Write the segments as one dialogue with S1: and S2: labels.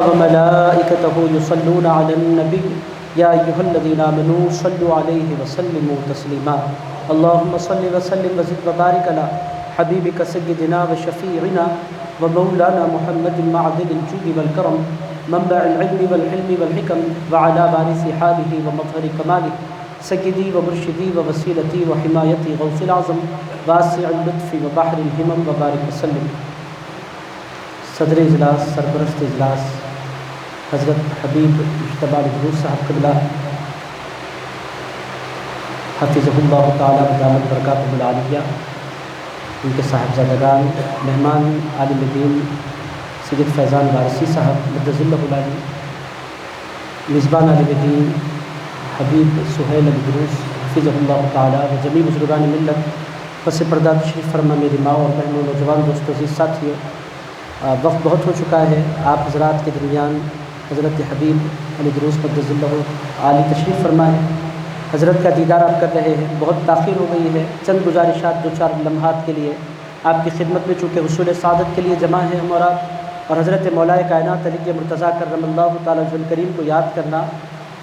S1: وملائكته يصلون على النبي يا أيها الذين آمنوا صلوا عليه وسلموا تسليما اللهم صل وسلم وزد وبارك على حبيبك سيدنا وشفيعنا ومولانا محمد معدن الجود والكرم منبع العلم والحلم والحكم وعلى وارث حاله ومظهر كماله سيدي ومرشدي ووسيلتي وحمايتي غوث الأعظم واسع اللطف وبحر الهمم وبارك وسلم. صدر اجلاس، سرپرست اجلاس حضرت حبیب مجتبی علی دروس صاحب قبلہ حفظہ اللہ تعالیٰ ودامت برکاتہ العالیہ، ان کے صاحبزادگان، مہمان عالم دین سید فیضان وارثی صاحب مدظ اللہ العالی، میزبان عالم دین حبیب سہیل علی دروس حفظہ اللہ تعالیٰ و جمیع بزرگان ملت، پس پردہ تشریف فرما میری ماں اور بہنوں، نوجوان دوستوں، عزیز ساتھیوں، وقت بہت ہو چکا ہے. آپ حضرات کے درمیان حضرت حبیب علی دروس مدظ اللہ عالی تشریف فرما ہے. حضرت کا دیدار آپ کر رہے ہیں. بہت تاخیر ہو گئی ہے. چند گزارشات، دو چار لمحات کے لیے آپ کی خدمت میں، چونکہ حصول سعادت کے لیے جمع ہیں ہم اور حضرت مولا کائنات علی مرتضیٰ کرم اللہ تعالیٰ وجہ الکریم کو یاد کرنا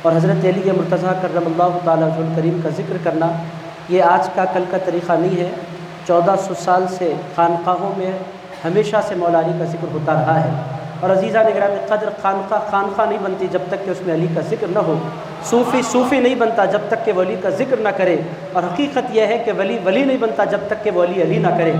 S1: اور حضرت علی مرتضیٰ کرم اللہ تعالیٰ وجہ الکریم کا ذکر کرنا، یہ آج کا کل کا طریقہ نہیں ہے. 1400 سال سے خانقاہوں میں ہمیشہ سے مولا علی کا ذکر ہوتا رہا ہے. اور عزیزان گرامی قدر، خانقاہ نہیں بنتی جب تک کہ اس میں علی کا ذکر نہ ہو. صوفی نہیں بنتا جب تک کہ وہ علی کا ذکر نہ کرے. اور حقیقت یہ ہے کہ ولی نہیں بنتا جب تک کہ وہ علی نہ کرے.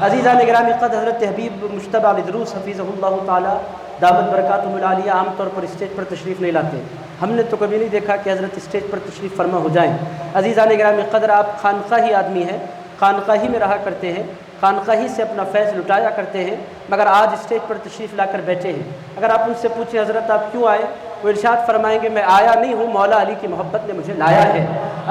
S1: عزیزان گرامی قدر، حضرت حبیب مجتبی علی دروس حفظہ اللہ تعالیٰ دامت برکاتہ العالیہ عام طور پر اسٹیج پر تشریف نہیں لاتے. ہم نے تو کبھی نہیں دیکھا کہ حضرت اسٹیج پر تشریف فرما ہو جائیں. عزیزان گرامی قدر، آپ خانقاہی آدمی ہیں، خانقاہی میں رہا کرتے ہیں، خانقاہی سے اپنا فیض لٹایا کرتے ہیں، مگر آج اسٹیج پر تشریف لا کر بیٹھے ہیں. اگر آپ ان سے پوچھیں حضرت آپ کیوں آئے، وہ ارشاد فرمائیں گے میں آیا نہیں ہوں، مولا علی کی محبت نے مجھے لایا ہے.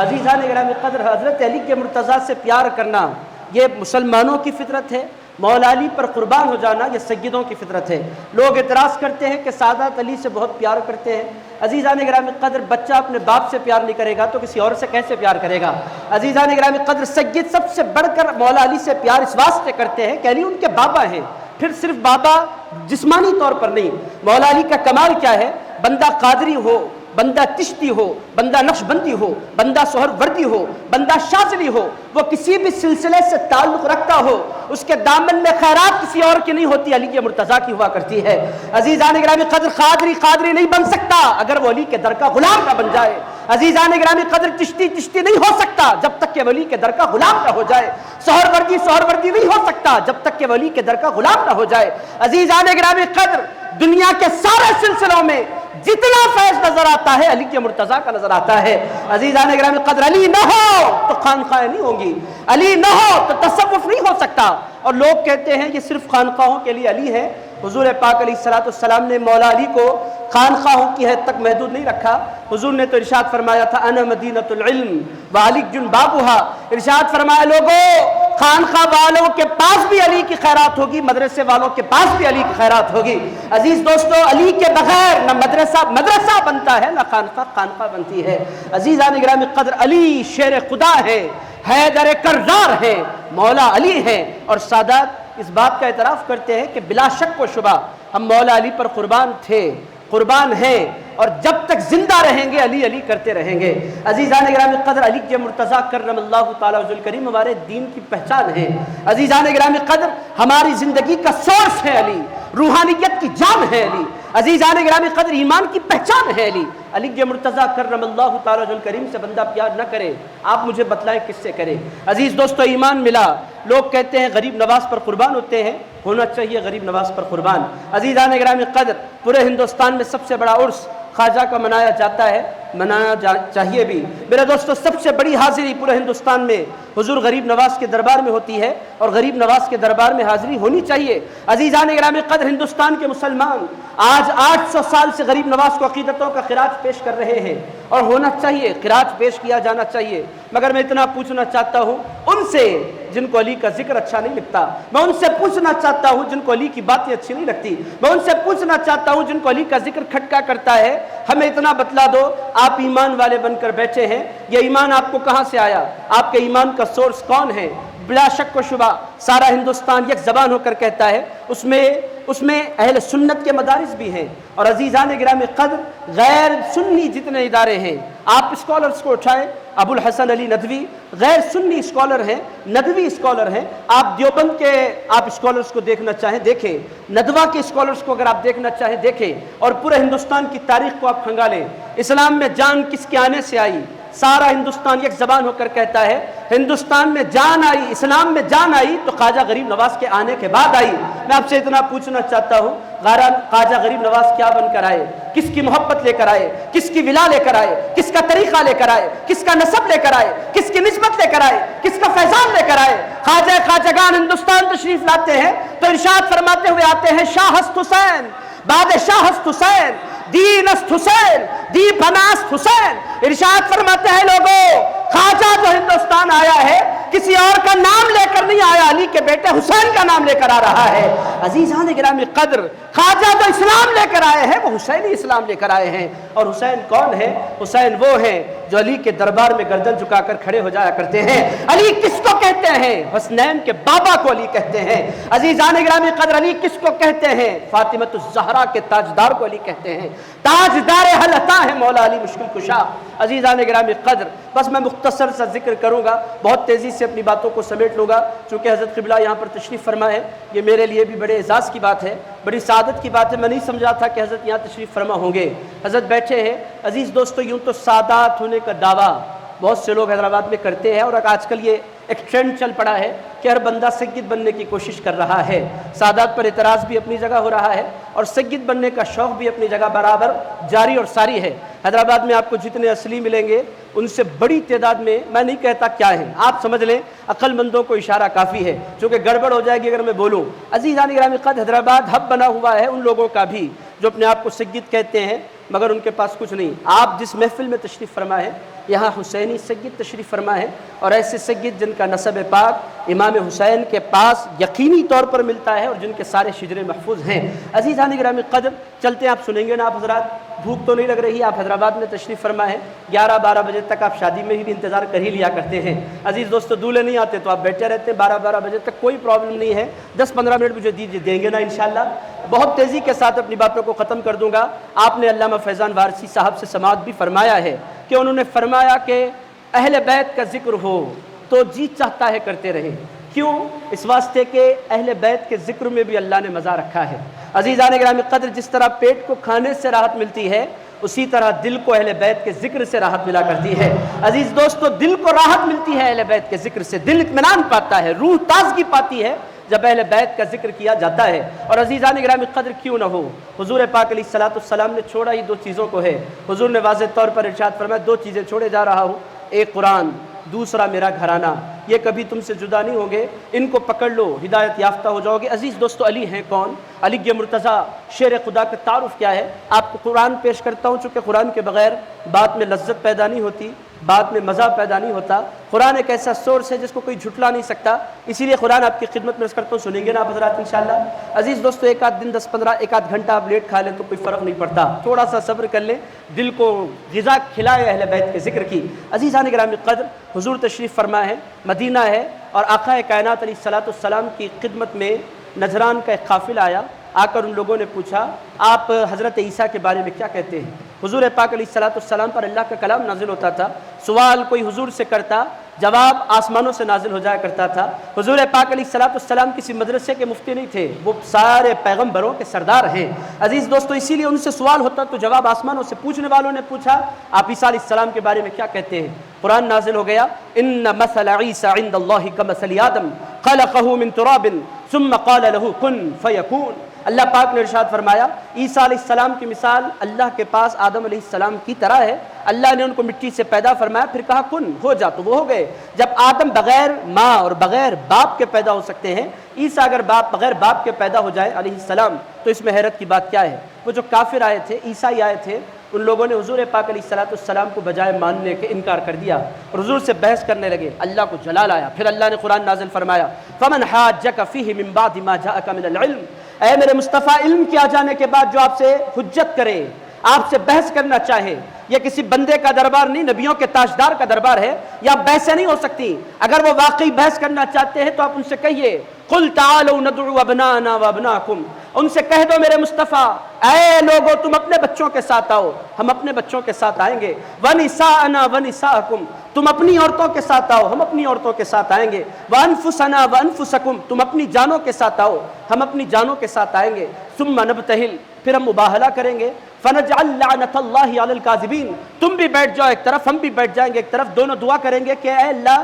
S1: عزیزان گرامی قدر، حضرت علی کے مرتضیٰ سے پیار کرنا یہ مسلمانوں کی فطرت ہے. مولا علی پر قربان ہو جانا یہ سیدوں کی فطرت ہے. لوگ اعتراض کرتے ہیں کہ سادات علی سے بہت پیار کرتے ہیں. عزیزان گرامی قدر، بچہ اپنے باپ سے پیار نہیں کرے گا تو کسی اور سے کیسے پیار کرے گا؟ عزیزان گرامی قدر، سید سب سے بڑھ کر مولا علی سے پیار اس واسطے کرتے ہیں کہ علی ان کے بابا ہیں. پھر صرف بابا جسمانی طور پر نہیں، مولا علی کا کمال کیا ہے؟ بندہ قادری ہو، بندہ چشتی ہو، بندہ نقش بندی ہو، بندہ سہر وردی ہو، بندہ شاذلی ہو، وہ کسی بھی سلسلے سے تعلق رکھتا ہو، اس کے دامن میں خیرات کسی اور کی نہیں ہوتی، علی کے مرتضیٰ کی ہوا کرتی ہے. عزیزان گرامی قدر، قادری نہیں بن سکتا اگر وہ علی کے در کا غلام نہ بن جائے. عزیزان گرامی قدر، چشتی نہیں ہو سکتا جب تک کہ ولی کے در کا غلام نہ ہو جائے. سہر وردی نہیں ہو سکتا جب تک کہ ولی کے در کا غلام نہ ہو جائے. عزیزان گرامی قدر، دنیا کے سارے سلسلوں میں جتنا فیض نظر آتا ہے علی کے مرتضیٰ کا نظر آتا ہے. عزیزان گرامی قدر، علی نہ ہو تو خانقاہیں نہیں ہوں گی، علی نہ ہو تو تصوف نہیں ہو سکتا. اور لوگ کہتے ہیں یہ صرف خانقاہوں کے لیے علی ہے. حضور پاک علیہ السلام نے مولا علی کو خانقاہوں کی حد تک محدود نہیں رکھا. حضور نے تو ارشاد فرمایا تھا انا مدینۃ العلم وعلی بابھا. ارشاد فرمایا لوگوں، خانقاہ والوں کے پاس بھی علی کی خیرات ہوگی، مدرسے والوں کے پاس بھی علی کی خیرات ہوگی. عزیز دوستو، علی کے بغیر نہ مدرسہ بنتا ہے، نہ خانقاہ بنتی ہے. عزیزان گرامی قدر، علی شیر خدا ہے، حیدر کرزار ہے، مولا علی ہے. اور سادات اس بات کا اعتراف کرتے ہیں کہ بلا شک و شبہ ہم مولا علی پر قربان تھے، قربان ہیں، اور جب تک زندہ رہیں گے علی کرتے رہیں گے. عزیزان گرامی قدر، علی کے مرتضیٰ کرم اللہ تعالیٰ وجہ الکریم ہمارے دین کی پہچان ہے. عزیزان گرامی قدر، ہماری زندگی کا سورس ہے علی، روحانیت کی جان ہے علی. عزیزان گرامی قدر، ایمان کی پہچان ہے علی. علی کے مرتضیٰ کرم اللہ تعالیٰ وجہ الکریم سے بندہ پیار نہ کرے، آپ مجھے بتلائیں کس سے کرے؟ عزیز دوستو، ایمان ملا. لوگ کہتے ہیں غریب نواز پر قربان ہوتے ہیں، ہونا چاہیے غریب نواز پر قربان. عزیزان گرامی قدر، پورے ہندوستان میں سب سے بڑا عرس خواجہ کا منایا جاتا ہے، منانا چاہیے بھی. میرے دوستو، سب سے بڑی حاضری پورے ہندوستان میں حضور غریب نواز کے دربار میں ہوتی ہے، اور غریب نواز کے دربار میں حاضری ہونی چاہیے. عزیزان گرامی قدر، ہندوستان کے مسلمان آج 800 سال سے غریب نواز کو عقیدتوں کا خراج پیش کر رہے ہیں، اور ہونا چاہیے، خراج پیش کیا جانا چاہیے. مگر میں اتنا پوچھنا چاہتا ہوں ان سے جن کو علی کا ذکر اچھا نہیں لگتا، میں ان سے پوچھنا چاہتا ہوں جن کو علی کی باتیں اچھی نہیں لگتی، میں ان سے پوچھنا چاہتا ہوں جن کو علی کا ذکر کھٹکا کرتا ہے، ہمیں اتنا بتلا دو آپ ایمان والے بن کر بیٹھے ہیں، یہ ایمان آپ کو کہاں سے آیا؟ آپ کے ایمان کا سورس کون ہے؟ بلا شک و شبہ سارا ہندوستان یک زبان ہو کر کہتا ہے، اس میں اس میں اہل سنت کے مدارس بھی ہیں، اور عزیزان گرامی قدر غیر سنی جتنے ادارے ہیں، آپ اسکالرس کو اٹھائیں، ابو الحسن علی ندوی غیر سنی اسکالر ہیں، ندوی اسکالر ہیں، آپ دیوبند کے آپ اسکالرس کو دیکھنا چاہیں دیکھیں، ندوہ کے اسکالرس کو اگر آپ دیکھنا چاہیں دیکھیں، اور پورے ہندوستان کی تاریخ کو آپ کھنگالیں، اسلام میں جان کس کے آنے سے آئی؟ سارا ہندوستان ایک زبان ہو کر کہتا ہے ہندوستان میں جان آئی، اسلام میں جان آئی تو خواجہ غریب نواز کے آنے کے بعد آئی۔ میں آپ سے اتنا پوچھنا چاہتا ہوں، خواجہ غریب نواز کیا بن کر آئے؟ کس کی محبت لے کر آئے؟ کس کی ولا لے کر آئے؟ کس کا طریقہ لے کر آئے؟ کس کا نسب لے کر آئے؟ کس کی نسبت لے کر آئے؟ کس کا فیضان لے کر آئے؟ خواجگان ہندوستان تشریف لاتے ہیں تو ارشاد فرماتے ہوئے آتے ہیں، شاہ است حسین بادشاہ است حسین، دین است حسین، دی پناست حسین۔ ارشاد فرماتے ہیں لوگوں، خواجہ جو ہندوستان آیا ہے کسی اور کا نام لے کر نہیں آیا، علی کے بیٹے حسین کا نام لے کر آ رہا ہے۔ عزیزان گرامی قدر، خواجہ جو اسلام لے کر آئے ہیں وہ حسینی اسلام لے کر آئے ہیں، اور حسین کون ہے؟ حسین وہ ہیں جو علی کے دربار میں گردن جھکا کر کھڑے ہو جایا کرتے ہیں۔ علی کس کو کہتے ہیں؟ حسنین کے بابا کو علی کہتے ہیں۔ عزیزان گرامی قدر، علی کس کو کہتے ہیں؟ فاطمۃ الزہرا کے تاجدار کو علی کہتے ہیں، تاجدار حل عطا ہے مولا علی مشکل کشا۔ عزیزان گرامی قدر، بس میں مختصر سا ذکر کروں گا، بہت تیزی سے اپنی باتوں کو سمیٹ لوں گا، چونکہ حضرت قبلہ یہاں پر تشریف فرما ہے، یہ میرے لیے بھی بڑے اعزاز کی بات ہے، بڑی سعادت کی بات ہے۔ میں نہیں سمجھا تھا کہ حضرت یہاں تشریف فرما ہوں گے۔ حضرت بیٹھے ہیں۔ عزیز دوستو، یوں تو سادات ہونے کا دعویٰ بہت سے لوگ حیدرآباد میں کرتے ہیں، اور آج کل یہ ایک ٹرینڈ چل پڑا ہے کہ ہر بندہ سید بننے کی کوشش کر رہا ہے۔ سادات پر اعتراض بھی اپنی جگہ ہو رہا ہے، اور سید بننے کا شوق بھی اپنی جگہ برابر جاری اور ساری ہے۔ حیدرآباد میں آپ کو جتنے اصلی ملیں گے ان سے بڑی تعداد میں، میں نہیں کہتا کیا ہے، آپ سمجھ لیں، عقل مندوں کو اشارہ کافی ہے، چونکہ گڑبڑ ہو جائے گی اگر میں بولوں۔ عزیزان گرامی قدر، حیدرآباد ہب بنا ہوا ہے ان لوگوں کا بھی جو اپنے آپ کو سید کہتے ہیں، مگر ان کے پاس کچھ نہیں۔ آپ جس محفل میں تشریف فرما ہے، یہاں حسینی سید تشریف فرما ہے، اور ایسے سید جن کا نسب پاک امام حسین کے پاس یقینی طور پر ملتا ہے، اور جن کے سارے شجرے محفوظ ہیں۔ عزیزان گرامی قدر، چلتے ہیں، آپ سنیں گے نا آپ حضرات، بھوک تو نہیں لگ رہی؟ آپ حیدرآباد میں تشریف فرما ہے، 11-12 بجے تک آپ شادی میں بھی انتظار کر ہی لیا کرتے ہیں۔ عزیز دوستو، دولہے نہیں آتے تو آپ بیٹھے رہتے ہیں 12-12 بجے تک، کوئی پرابلم نہیں ہے، 10-15 منٹ مجھے دیجیے، دیں گے نا انشاءاللہ۔ بہت تیزی کے ساتھ اپنی باتوں کو ختم کر دوں گا۔ آپ نے علامہ فیضان وارثی صاحب سے سماعت بھی فرمایا ہے کہ انہوں نے فرمایا کہ اہل بیت کا ذکر ہو تو جی چاہتا ہے کرتے رہیں۔ کیوں؟ اس واسطے کہ اہل بیت کے ذکر میں بھی اللہ نے مزہ رکھا ہے۔ عزیزان گرامی قدر، جس طرح پیٹ کو کھانے سے راحت ملتی ہے، اسی طرح دل کو اہل بیت کے ذکر سے راحت ملا کرتی ہے۔ عزیز دوستو، دل کو راحت ملتی ہے اہل بیت کے ذکر سے، دل اطمینان پاتا ہے، روح تازگی پاتی ہے جب اہل بیت کا ذکر کیا جاتا ہے۔ اور عزیزان گرامی قدر، کیوں نہ ہو، حضور پاک علیہ الصلوۃ والسلام نے چھوڑا ہی 2 چیزوں کو ہے۔ حضور نے واضح طور پر ارشاد فرمایا، 2 چیزیں چھوڑے جا رہا ہوں، ایک قرآن، دوسرا میرا گھرانہ، یہ کبھی تم سے جدا نہیں ہوں گے، ان کو پکڑ لو، ہدایت یافتہ ہو جاؤ گے۔ عزیز دوستو، علی ہیں کون؟ علی مرتضیٰ، شیر خدا کا تعارف کیا ہے؟ آپ کو قرآن پیش کرتا ہوں، چونکہ قرآن کے بغیر بات میں لذت پیدا نہیں ہوتی، بات میں مزہ پیدا نہیں ہوتا۔ قرآن ایک ایسا سورس ہے جس کو کوئی جھٹلا نہیں سکتا، اسی لیے قرآن آپ کی خدمت میں کرتا ہوں، سنیں گے نا آپ حضرات انشاءاللہ۔ عزیز دوستو، ایک آدھ دن 10-15 ایک آدھ گھنٹہ آپ لیٹ کھا لیں تو کوئی فرق نہیں پڑتا، تھوڑا سا صبر کر لیں، دل کو غذا کھلائے اہل بیت کے ذکر کی۔ عزیزان گرامی قدر، حضور تشریف فرما ہے، مدینہ ہے، اور آقا کائنات علیہ الصلوۃ والسلام کی خدمت میں نجران کا ایک قافلہ آیا۔ آ کر ان لوگوں نے پوچھا، آپ حضرت عیسیٰ کے بارے میں کیا کہتے ہیں؟ حضور پاک علیہ الصلوۃ والسلام پر اللہ کا کلام نازل ہوتا تھا، سوال کوئی حضور سے کرتا، جواب آسمانوں سے نازل ہو جایا کرتا تھا۔ حضور پاک علیہ الصلوۃ والسلام کسی مدرسے کے مفتی نہیں تھے، وہ سارے پیغمبروں کے سردار ہیں۔ عزیز دوستو، اسی لیے ان سے سوال ہوتا تو جواب آسمانوں سے۔ پوچھنے والوں نے پوچھا، آپ عیسیٰ علیہ السلام کے بارے میں کیا کہتے ہیں؟ قرآن نازل ہو گیا، ان مثل عیسیٰ عند اللہ کمثل آدم خلقہ من تراب ثم قال له کن فیکون۔ اللہ پاک نے ارشاد فرمایا، عیسیٰ علیہ السلام کی مثال اللہ کے پاس آدم علیہ السلام کی طرح ہے۔ اللہ نے ان کو مٹی سے پیدا فرمایا، پھر کہا کن، ہو جا، تو وہ ہو گئے۔ جب آدم بغیر ماں اور بغیر باپ کے پیدا ہو سکتے ہیں، عیسیٰ اگر بغیر باپ کے پیدا ہو جائے علیہ السلام، تو اس میں حیرت کی بات کیا ہے؟ وہ جو کافر آئے تھے، عیسائی آئے تھے، ان لوگوں نے حضور پاک علیہ الصلوۃ والسلام کو بجائے ماننے کے انکار کر دیا، اور حضور سے بحث کرنے لگے۔ اللہ کو جلال آیا، پھر اللہ نے قرآن نازل فرمایا، فمن حاجک فیہ من بعد ما جاءک من العلم، اے میرے مصطفیٰ، علم کے آ جانے کے بعد جو آپ سے حجت کرے، آپ سے بحث کرنا چاہے، یہ کسی بندے کا دربار نہیں، نبیوں کے تاجدار کا دربار ہے، یا بحثیں نہیں ہو سکتی۔ اگر وہ واقعی بحث کرنا چاہتے ہیں تو آپ ان سے کہیے، قل تعالوا ندعو ابناءنا وابناءکم،
S2: ان سے کہہ دو میرے مصطفیٰ اے لوگو تم اپنے بچوں کے ساتھ آؤ، ہم اپنے بچوں کے ساتھ آئیں گے، وَنِسَاءَنَا وَنِسَاءَكُمْ تم اپنی عورتوں کے ساتھ آؤ، ہم اپنی عورتوں کے ساتھ آئیں گے، وَأَنفُسَنَا وَأَنفُسَكُمْ تم اپنی جانوں کے ساتھ آؤ، ہم اپنی جانوں کے ساتھ آئیں گے، ثُمَّ نَبْتَهِلْ پھر ہم مباہلہ کریں گے، فَنَجْعَلْ لَعْنَةَ اللَّهِ عَلَى الْكَاذِبِينَ تم بھی بیٹھ جاؤ ایک طرف، ہم بھی بیٹھ جائیں گے ایک طرف، دونوں دعا کریں گے کہ اے اللہ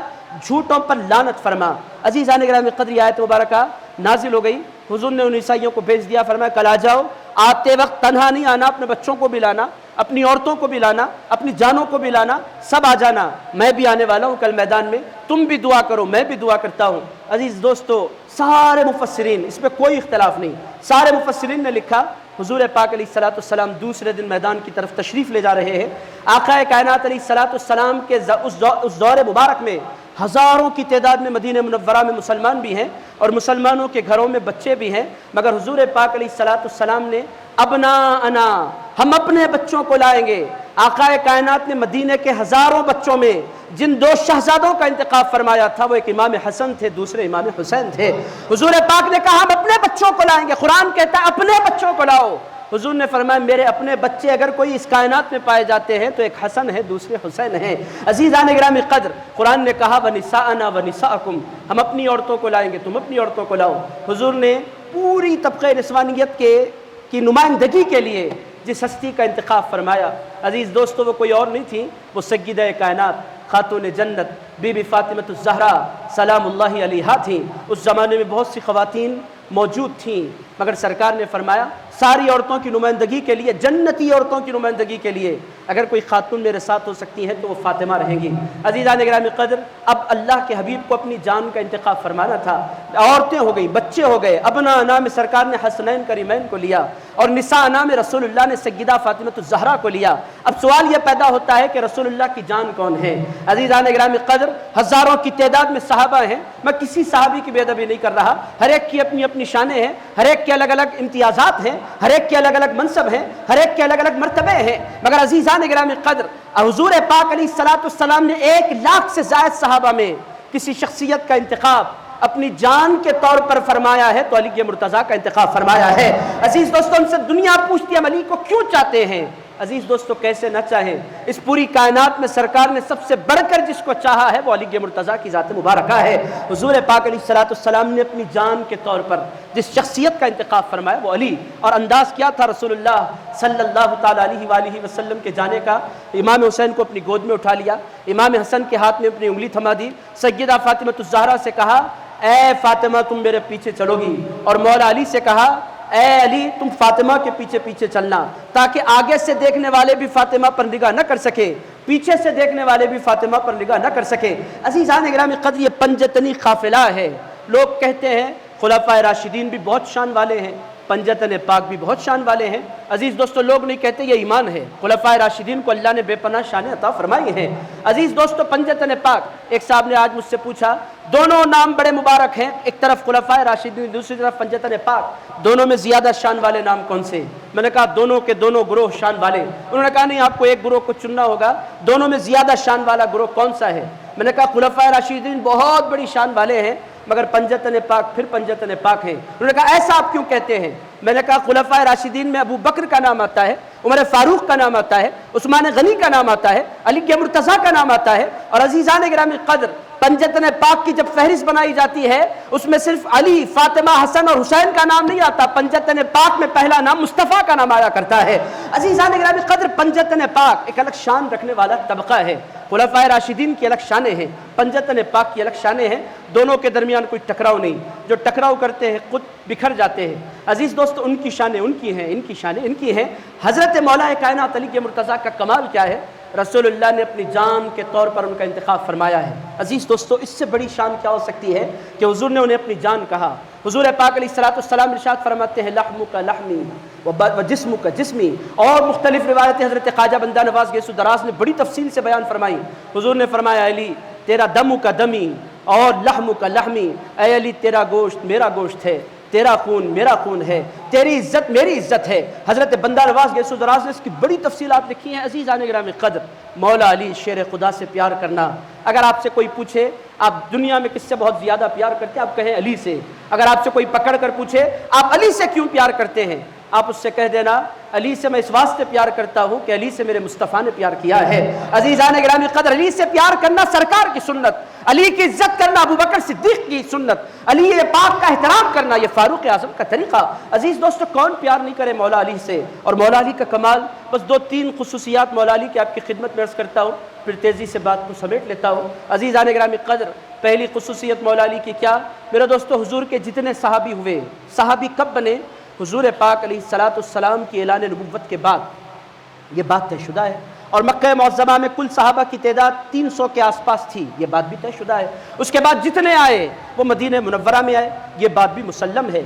S2: جھوٹوں پر لعنت فرما۔ عزیزان گرامی قدر آیت مبارکہ نازل ہو گئی، حضور نے ان عیسائیوں کو بھیج دیا، فرمایا کل آ جاؤ، آتے وقت تنہا نہیں آنا، اپنے بچوں کو بھی لانا، اپنی عورتوں کو بھی لانا، اپنی جانوں کو بھی لانا، سب آ جانا، میں بھی آنے والا ہوں کل میدان میں، تم بھی دعا کرو میں بھی دعا کرتا ہوں۔ عزیز دوستو سارے مفسرین، اس پہ کوئی اختلاف نہیں، سارے مفسرین نے لکھا حضور پاک علیہ السلام دوسرے دن میدان کی طرف تشریف لے جا رہے ہیں، آقا کائنات علیہ السلام کے اس دور مبارک میں ہزاروں کی تعداد میں مدینہ منورہ میں مسلمان بھی ہیں اور مسلمانوں کے گھروں میں بچے بھی ہیں، مگر حضور پاک علیہ السلام نے ابناءنا ہم اپنے بچوں کو لائیں گے۔ آقا کائنات نے مدینہ کے ہزاروں بچوں میں جن دو شہزادوں کا انتخاب فرمایا تھا وہ ایک امام حسن تھے، دوسرے امام حسین تھے۔ حضور پاک نے کہا ہم اپنے بچوں کو لائیں گے، قرآن کہتا ہے اپنے بچوں کو لاؤ۔ حضور نے فرمایا میرے اپنے بچے اگر کوئی اس کائنات میں پائے جاتے ہیں تو ایک حسن ہے دوسرے حسین ہیں۔ عزیزان گرامی قدر قرآن نے کہا وَنِسَاءَنَا وَنِسَاءَكُمْ ہم اپنی عورتوں کو لائیں گے تم اپنی عورتوں کو لاؤ۔ حضور نے پوری طبقہ نسوانیت کی نمائندگی کے لیے جس ہستی کا انتخاب فرمایا، عزیز دوستو وہ کوئی اور نہیں تھی، وہ سیدہ کائنات خاتون جنت بی بی فاطمۃ الزہرا سلام اللہ علیہا تھیں۔ اس زمانے میں بہت سی خواتین موجود تھیں، مگر سرکار نے فرمایا ساری عورتوں کی نمائندگی کے لیے، جنتی عورتوں کی نمائندگی کے لیے اگر کوئی خاتون میرے ساتھ ہو سکتی ہے تو وہ فاطمہ رہیں گی۔ عزیزان گرامی قدر اب اللہ کے حبیب کو اپنی جان کا انتخاب فرمانا تھا، عورتیں ہو گئی، بچے ہو گئے، ابنا نام سرکار نے حسنین کریمین کو لیا اور نساء نام رسول اللہ نے سیدہ فاطمۃ الزہرا کو لیا۔ اب سوال یہ پیدا ہوتا ہے کہ رسول اللہ کی جان کون ہے؟ عزیزان گرامی قدر ہزاروں کی تعداد میں صحابہ ہیں، میں کسی صحابی کی بے ادبی نہیں کر رہا، ہر ایک کی اپنی اپنی شانیں ہیں، ہر ایک کے الگ الگ امتیازات ہیں، ہر ایک کے الگ الگ منصب ہیں، ہر ایک کے الگ الگ مرتبے ہیں، مگر عزیزان گرامی قدر حضور پاک علیہ السلام نے 1,00,000 سے زائد صحابہ میں کسی شخصیت کا انتخاب اپنی جان کے طور پر فرمایا ہے تو علی مرتضیٰ کا انتخاب فرمایا ہے۔ عزیز دوستوں ہم سے دنیا پوچھتی ہے ہم علی کو کیوں چاہتے ہیں؟ عزیز دوستو کیسے نہ چاہیں، اس پوری کائنات میں سرکار نے سب سے بڑھ کر جس کو چاہا ہے وہ علی مرتضیٰ کی ذات مبارکہ ہے۔ حضور پاک علیہ السلام نے اپنی جان کے طور پر جس شخصیت کا انتخاب فرمایا وہ علی، اور انداز کیا تھا رسول اللہ صلی اللہ تعالیٰ علیہ وآلہ وسلم کے جانے کا؟ امام حسین کو اپنی گود میں اٹھا لیا، امام حسن کے ہاتھ میں اپنی انگلی تھما دی، سیدہ فاطمۃ الزہرا سے کہا اے فاطمہ تم میرے پیچھے چلو گی، اور مولا علی سے کہا اے علی تم فاطمہ کے پیچھے پیچھے چلنا، تاکہ آگے سے دیکھنے والے بھی فاطمہ پر نگاہ نہ کر سکے، پیچھے سے دیکھنے والے بھی فاطمہ پر نگاہ نہ کر سکے۔ عزیزان گرامی قدر یہ پنجتنی قافلہ ہے، لوگ کہتے ہیں خلفائے راشدین بھی بہت شان والے ہیں، پنجتن پاک بھی بہت شان والے ہیں۔ عزیز دوستو لوگ نہیں کہتے یہ ایمان ہے، خلفائے راشدین کو اللہ نے بے پناہ شان عطا فرمائی ہیں۔ عزیز دوستو پنجتن پاک، ایک صاحب نے آج مجھ سے پوچھا دونوں نام بڑے مبارک ہیں، ایک طرف خلفائے راشدین دوسری طرف پنجتن پاک، دونوں میں زیادہ شان والے نام کون سے؟ میں نے کہا دونوں کے دونوں گروہ شان والے۔ انہوں نے کہا نہیں آپ کو ایک گروہ کو چننا ہوگا، دونوں میں زیادہ شان والا گروہ کون سا ہے؟ میں نے کہا خلفائے راشدین بہت بڑی شان والے ہیں مگر پنجتن پاک پھر پنجتن پاک ہیں۔ انہوں نے کہا ایسا آپ کیوں کہتے ہیں؟ میں نے کہا خلفائے راشدین میں ابو بکر کا نام آتا ہے، عمر فاروق کا نام آتا ہے، عثمان غنی کا نام آتا ہے، علی مرتضیٰ کا نام آتا ہے، اور عزیزان گرامی قدر پنجتن پاک کی جب فہرست بنائی جاتی ہے اس میں صرف علی، فاطمہ، حسن اور حسین کا نام نہیں آتا، پنجتن پاک میں پہلا نام مصطفیٰ کا نام آیا کرتا ہے۔ عزیزان گرامی قدر پنجتن پاک ایک الگ شان رکھنے والا طبقہ ہے، خلفائے راشدین کی الگ شانیں ہیں، پنجتن پاک کی الگ شانیں ہیں، دونوں کے درمیان کوئی ٹکراؤ نہیں، جو ٹکراؤ کرتے ہیں خود بکھر جاتے ہیں۔ عزیز دوستو ان کی شانیں ان کی ہیں، ان کی شانیں ان کی ہیں۔ حضرت مولا کائنات علی مرتضیٰ کا کمال کیا ہے؟ رسول اللہ نے اپنی جان کے طور پر ان کا انتخاب فرمایا ہے۔ عزیز دوستو اس سے بڑی شان کیا ہو سکتی ہے کہ حضور نے انہیں اپنی جان کہا۔ حضور پاک علیہ السلام ارشاد فرماتے ہیں لحمک لحمی و جسمک جسمی، اور مختلف روایتیں حضرت خواجہ بندہ نواز گیسو دراز نے بڑی تفصیل سے بیان فرمائی۔ حضور نے فرمایا علی تیرا دم کا دمی اور لحم کا لحمی، اے علی تیرا گوشت میرا گوشت ہے، تیرا خون میرا خون ہے، تیری عزت میری عزت ہے۔ حضرت بندہ نواز غوث الدراز نے اس کی بڑی تفصیلات لکھی ہیں۔ عزیزان گرامی قدر، مولا علی شیر خدا سے پیار کرنا، اگر آپ سے کوئی پوچھے آپ دنیا میں کس سے بہت زیادہ پیار کرتے ہیں، آپ کہیں علی سے۔ اگر آپ سے کوئی پکڑ کر پوچھے آپ علی سے کیوں پیار کرتے ہیں، آپ اس سے کہہ دینا علی سے میں اس واسطے پیار کرتا ہوں کہ علی سے میرے مصطفیٰ نے پیار کیا ہے۔ عزیزان گرامی قدر، علی سے پیار کرنا سرکار کی سنت، علی کی عزت کرنا ابو بکر صدیق کی سنت، علی پاک کا احترام کرنا یہ فاروق اعظم کا طریقہ۔ عزیز دوستو، کون پیار نہیں کرے مولا علی سے؟ اور مولا علی کا کمال، بس 2-3 خصوصیات مولا علی کی آپ کی خدمت میں عرض کرتا ہوں، پھر تیزی سے بات کو سمیٹ لیتا ہوں۔ عزیزان گرامی قدر، پہلی خصوصیت مولا علی کی کیا؟ میرے دوستو، حضور کے جتنے صحابی ہوئے، صحابی کب بنے؟ حضور پاک علیہ السلام کی اعلان نبوت کے بعد، یہ بات طے شدہ ہے۔ اور مکہ معظمہ میں کل صحابہ کی تعداد 300 کے آس پاس تھی، یہ بات بھی طے شدہ ہے۔ اس کے بعد جتنے آئے وہ مدینہ منورہ میں آئے، یہ بات بھی مسلم ہے۔